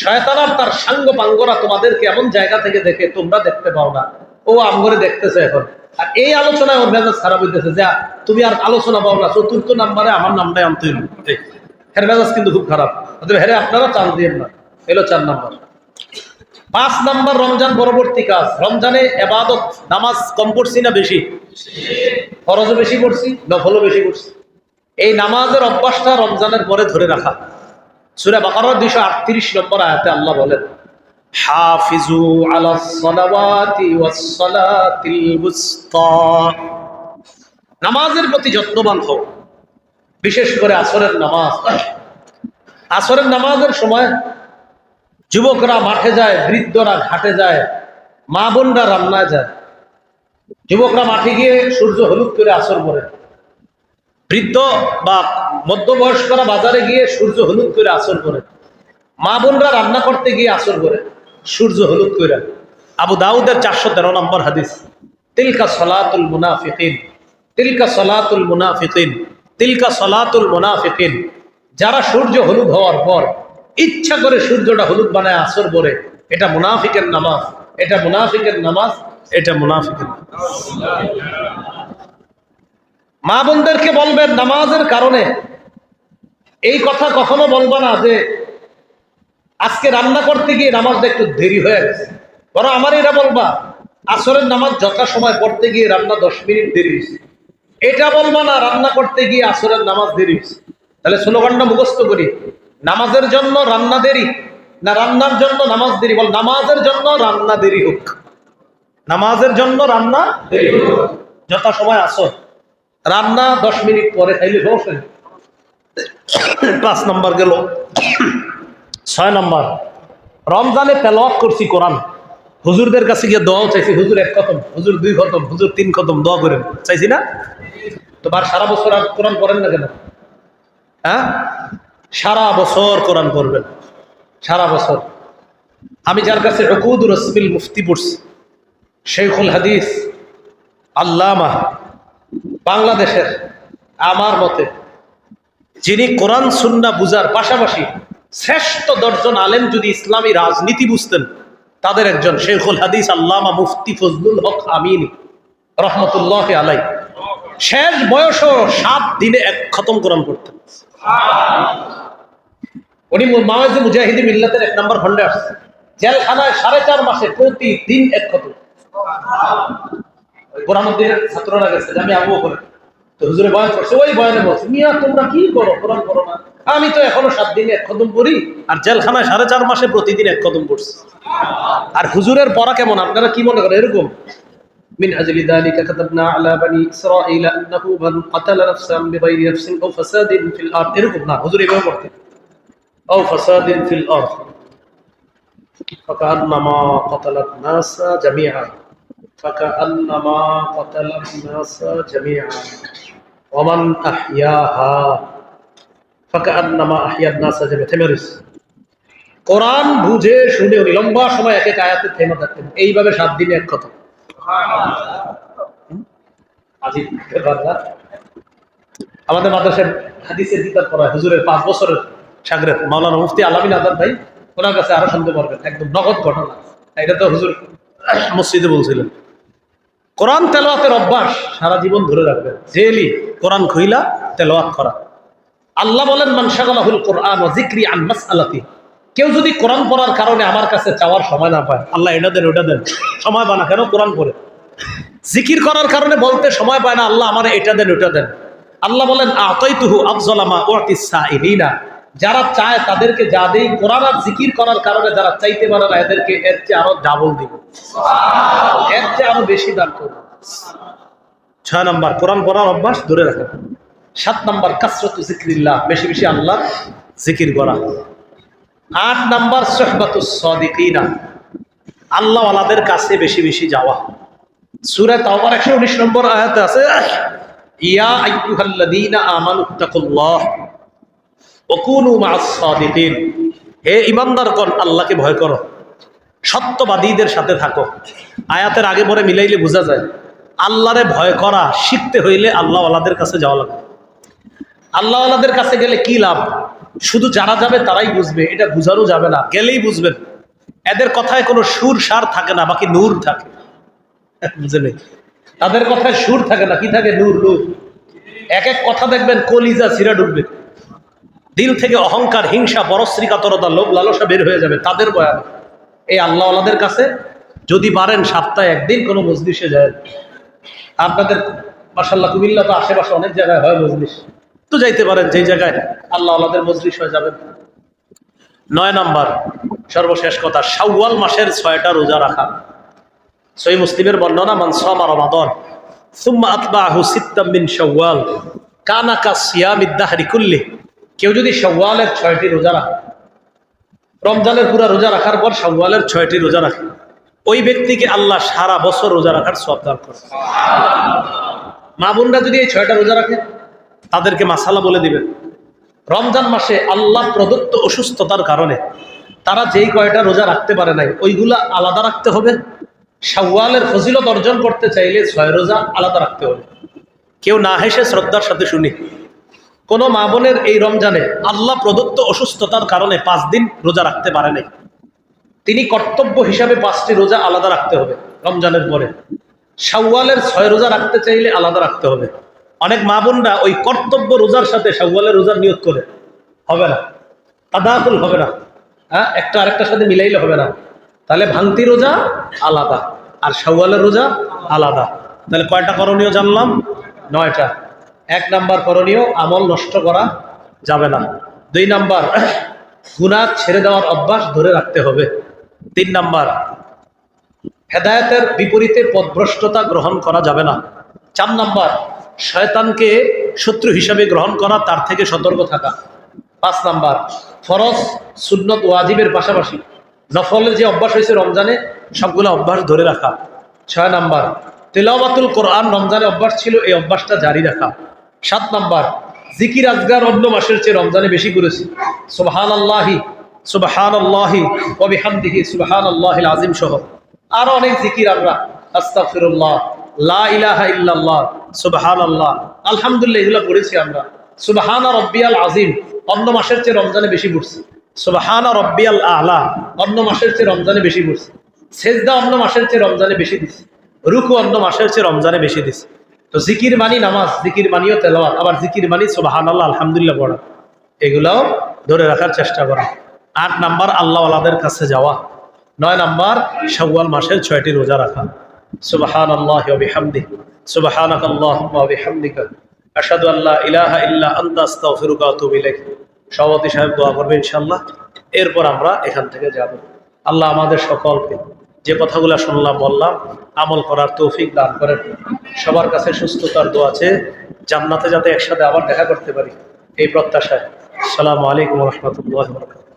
শয়তান আর তার সাঙ্গ পাঙ্গরা তোমাদেরকে এমন জায়গা থেকে দেখে তোমরা দেখতে পাও না, ও আমগরে দেখতেছে এখন। আর এই আলোচনায় ওর মেজাজ খারাপ হইতেছে, যা তুমি আর আলোচনা পাও না, 4র্থ নাম্বারে আমার নামটাই আনতে হইল। এর মেজাজ কিন্তু খুব খারাপ। হেরে আপনারা চান্স দিয়েন না। এলো 4 নাম্বার। 5 নাম্বার, রমজান পরবর্তী কাজ। রমজানে ইবাদত, নামাজ কম পড়ছি না বেশি? ফরজও বেশি পড়ছি, নফলও বেশি পড়ছি। এই নামাজের অভ্যাসটা রমজানের পরে ধরে রাখা। সূরা বাকারার 238 নম্বর আয়াতে আল্লাহ বলেন, হাফিজু আলাস সালাওয়াতি ওয়াস সালাতিল বুসতা, নামাজের প্রতি যত্নবান হও, বিশেষ করে আসরের নামাজ। আসরের নামাজের সময় যুবকরা মাঠে যায়, বৃদ্ধরা ঘাটে যায়, মা বোনরা রান্নায় যায়। যুবকরা মাঠে গিয়ে সূর্য হলুদ করে আসর পড়ে, বৃদ্ধ বা মধ্যবয়স্করা বাজারে গিয়ে সূর্য হলুদ করে আসর করে, মা বোনরা রান্না করতে গিয়ে আসর করে সূর্য হলুদ করে। আবু দাউদের 413 নম্বর হাদিস, তিলকা সলাতুল মুনাফিকিন, তিলকা সলাতুল মুনাফিকিন, তিলকা সলাতুল মুনাফিকিন, যারা সূর্য হলুদ হওয়ার পর ইচ্ছা করে সূর্যটা হলুদ বানায় আসর পরে, এটা মুনাফিকের নামাজ, এটা মুনাফিকের নামাজ, এটা মুনাফিকের নামাজ। মা বোনদেরকে বলবেন নামাজের কারণে এই কথা কখনো বলবা না যে আজকে রান্না করতে গিয়ে নামাজটা একটু দেরি হয়ে গেছে, বরং আমার এরা বলবা আসরের নামাজ যথাসময় পড়তে গিয়ে রান্না 10 মিনিট দেরি হয়েছে। এটা বলবা না রান্না করতে গিয়ে আসরের নামাজ দেরি হয়েছে। তাহলে স্লোগানটা মুখস্থ করি, নামাজের জন্য রান্না দেরি না রান্নার জন্য নামাজ দেরি? বল নামাজের জন্য রান্না দেরি হোক, নামাজের জন্য রান্না দেরি হোক, যথাসময় আসর, রান্না 10 মিনিট পরে খাইলে সমস্যা নেই। 5 নম্বর গেল। 6 নম্বর, রমজানে তেলাওয়াত করছি কোরআন, হুজুরদের কাছে গিয়ে দোয়াও চাইছি, হুজুর 1 খতম, হুজুর 2 খতম, হুজুর 3 খতম দোয়া করেন, চাইছি না? তোমার সারা বছর আর কোরআন পড়েন না কেন? হ্যাঁ, সারা বছর কোরআন পড়বেন, সারা বছর। আমি যার কাছে উকুদুর রাসবিল মুফতি পড়ছি, শেখুল হাদিস আল্লামা বাংলাদেশের, আমার মতে যিনি কোরআন সুন্নাহ বুঝার পাশাপাশি শ্রেষ্ঠ 10 জন আলেম যদি ইসলামী রাজনীতি বুঝতেন, তাদের একজন শেখুল হাদিস আল্লামা মুফতি ফজলুল হক আমিনী রহমতুল্লাহ আলাই। শেষ বয়সও 7 দিনে 1 খতম কোরআন পড়তেন। উনি মাওয়াজে মুজাহিদি মিল্লাতের 1 নম্বর খন্ডে আসছে, জেলখানায় 4.5 মাসে প্রতিদিন 1 খতম। কোরআনুদ্দিনের ছাত্ররা গেছে, আমি আবু বকর তো হুজুরে বয়ান করছে, ওই বয়ানে বলছে, মিয়া তোমরা কি করো, কোরআন পড়ো না? আমি তো এখনো 7 দিনে 1 খতম পড়ি, আর জেলখানায় 4.5 মাসে প্রতিদিন 1 খতম পড়ছি। আর হুজুরের পড়া কেমন আপনারা কি মনে করেন? এরকম من أجل ذلك كتبنا على بني إسرائيل أنه من قتل نفسا بغير نفس أو فساد في الأرض، এরকম না, হুজুর এভাবে পড়তেন, أو فساد في الأرض فكأنما قتل الناس جميعا، فكأنما قتل الناس جميعا ومن أحياها فكأنما أحيا الناس جميعا। কোরআন বুঝে শুনে উনি লম্বা সময় এক এক আয়াতে থেমে থাকতেন, এইভাবে 7 দিনে 1 খতম। আমাদের মাদ্রাসার হাদিসের কিতাব পড়া হুজুরের 5 বছরের শাগরেদ মাওলানা মুফতি আলামিন আজাদ ভাই, ওনার কাছে আরো শুনতে পারবেন, একদম নগদ ঘটনা। এটা তো হুজুর মসজিদে বলছিলেন। কোরআন তেলাওয়াতের অভ্যাস সারা জীবন ধরে রাখবেন, ডেইলি কোরআন খুইলা তেলাওয়াত করা। আল্লাহ বলেন, মান শাগালাহুল কোরআন ওয়া যিকরি আন মাসআলাতি, কেউ যদি কোরআন পড়ার কারণে আমার কাছে চাওয়ার সময় না পায়, আল্লাহ এটা দেন ওটা দেন, সময় পায় না কেন? কোরআন পড়ে। জিকির করার কারণে বলতে সময় পায় না, আল্লাহ আমার এটা দেন ওটা দেন। আল্লাহ বলেন, আতাইতুহু আফযালা মা উতিস সাইলিনা, যারা চায় তাদেরকে যা দেই, কোরআন আর জিকির করার কারণে যারা চাইতে পারে না, এদেরকে এর চেয়ে আরো ডাবল দিব, এর চেয়ে আরো বেশি দান করব। 6 নম্বর, কোরআন পড়ার অভ্যাস ধরে রাখেন। 7 নম্বর, কাসরাতু যিকরিল্লাহ, বেশি বেশি আল্লাহ জিকির করা। 8 নম্বর, সুহবাতুস সাদিকিনা, আল্লাহ ওয়ালাদের কাছে বেশি বেশি যাওয়া। সূরা তাওবার 119 নম্বর আয়াতে আছে, ইয়া আইয়ুহাল্লাযীনা আমানুত্তাকুল্লাহ ওয়া কুনু মা'আস সাদিকিন, হে ঈমানদারগণ আল্লাহকে ভয় করো, সত্যবাদীদের সাথে থাকো। আয়াতের আগে পরে মিলাইলে বোঝা যায়, আল্লাহরে ভয় করা শিখতে হইলে আল্লাহ ওয়ালাদের কাছে যাওয়া লাগবে। আল্লাহ ওয়ালাদের কাছে গেলে কি লাভ? শুধু যারা যাবে তারাই বুঝবে, এটা বুঝানো যাবে না, গেলেই বুঝবেন। এদের কথায় কোনো সুর সার থাকে না, বাকি নূর থাকে, বুঝে নেই? তাদের কথায় সুর থাকে না, কি থাকে? নূর, নূর। এক এক কথা দেখবেন কলিজা ছিঁড়া ঢুকবে, দিল থেকে অহংকার, হিংসা, পরশ্রীকাতরতা, লোভ লালসা বের হয়ে যাবে তাদের বয়ান। এই আল্লাহ ওয়ালাদের কাছে যদি পারেন সপ্তাহে 1 দিন কোনো মজলিসে যায়। আপনাদের মাশাআল্লাহ কুমিল্লা তো আশেপাশে অনেক জায়গায় হয় মজলিস, তো যাইতে পারেন, যেই জায়গায় আল্লাহ ওয়ালাদের মজলিস হয়ে যাবেন। 9 নম্বর, সর্বশেষ কথা, শাওয়াল মাসের 6টা রোজা রাখা। সহিহ মুসলিমের বর্ণনা, মান সামা রমাদান সুম্মা আতবাহু সিত্তাম মিন শাওয়াল কানা কাসিয়ামিদ দাহরি কুল্লি, কেউ যদি শাওয়ালের 6টি রোজা রাখে, রমজানের পুরা রোজা রাখার পর শাওয়ালের 6টি রোজা রাখে, ওই ব্যক্তিকে আল্লাহ সারা বছর রোজা রাখার সওয়াব দান করে। মা বোনরা যদি এই 6টা রোজা রাখে, তাদেরকে মাসালা বলে দিবেন। রমজান মাসে আল্লাহ প্রদত্ত অসুস্থতার কারণে তারা যেই কয়টা রোজা রাখতে পারে নাই, ওইগুলা আলাদা রাখতে হবে। শাওয়ালের ফজিলত অর্জন করতে চাইলে 6 রোজা আলাদা রাখতে হবে। কেউ না হেসে শ্রদ্ধার সাথে শুনি, কোন মা বোনের এই রমজানে আল্লাহ প্রদত্ত অসুস্থতার কারণে 5 দিন রোজা রাখতে পারে নাই, তিনি কর্তব্য হিসাবে 5টি রোজা আলাদা রাখতে হবে রমজানের পরে। শাওয়ালের 6 রোজা রাখতে চাইলে আলাদা রাখতে হবে। অনেক মা বোনরা ওই কর্তব্য রোজার সাথে শাওয়ালের রোজার নিয়ত করে, হবে না, তাদাকুল হবে না, হ্যাঁ, একটা আরেকটার সাথে মিলাইলে হবে না। তাহলে ভাঙতি রোজা আলাদা আর শাওয়ালের রোজা আলাদা। তাহলে কয়টা করণীয় জানলাম? 9টা। 1 নাম্বার করণীয়, আমল নষ্ট করা যাবে না। 2 নাম্বার, গুনাহ ছেড়ে দেওয়ার অভ্যাস ধরে রাখতে হবে। 3 নাম্বার, হেদায়েতের বিপরীতে পথভ্রষ্টতা গ্রহণ করা যাবে না। 4 নাম্বার, শয়তানকে শত্রু হিসাবে গ্রহণ করা, তার থেকে সতর্ক থাকা। 5 নাম্বার, ফরজ সুন্নত ওয়াজিবের পাশাপাশি নফলের যে অভ্যাস হয়েছে রমজানে সবগুলো অভ্যাস ধরে রাখা। 6 নাম্বার, তিলাওয়াতুল কোরআন রমজানে অভ্যাস ছিল, এই অভ্যাসটা জারি রাখা। 7 নাম্বার, জিকির আজগার অন্য মাসের চেয়ে রমজানে বেশি করেছি, সুবহানাল্লাহি সুবহানাল্লাহি ওয়া বিহামদিহি সুবহানাল্লাহিল আযীম সহ আরো অনেক জিকির আমরা, আস্তাগফিরুল্লাহ, লা ইলাহা ইল্লাল্লাহ, সুবহানাল্লাহ, আলহামদুলিল্লাহ, এগুলো পড়েছি আমরা। সুবহানা রাব্বিয়াল আযীম অন্য মাসের চেয়ে রমজানে বেশি পড়ছি। সুবহানা রাব্বিয়াল আ'লা অন্য মাসের চেয়ে রমজানে বেশি পড়ছি। সেজদা অন্য মাসের চেয়ে রমজানে বেশি দিছি। রুকু অন্য মাসের চেয়ে রমজানে বেশি দিছি। তো জিকির মানি নামাজ, জিকির মানিও তেলাওয়াত, আবার জিকির মানি সুবহানাল্লাহ, আলহামদুলিল্লাহ পড়া, এগুলাও ধরে রাখার চেষ্টা করা। 8 নাম্বার, আল্লাহওয়ালাদের কাছে যাওয়া। 9 নাম্বার, শাওয়াল মাসের 6টি রোজা রাখা। সুবহানাল্লাহি ওয়া বিহামদিহি সুবহানাকাল্লাহুম্মা ওয়া বিহামদিকা আশহাদু আল্লা ইলাহা ইল্লা আনতা আস্তাগফিরুকা ওয়া আতুবু ইলাইক। সভাপতি সাহেব দোয়া করবে ইনশাআল্লাহ, এরপর আমরা এখান থেকে যাব। আল্লাহ আমাদের সকলকে যে কথাগুলো শুনলাম বললাম আমল করার তৌফিক দান করেন। সবার কাছে সুস্থতার দোয়া আছে, জান্নাতে যাতে একসাথে আবার দেখা করতে পারি এই প্রত্যাশায়। আসসালামু আলাইকুম ওয়া রাহমাতুল্লাহি ওয়া বারাকাতুহু।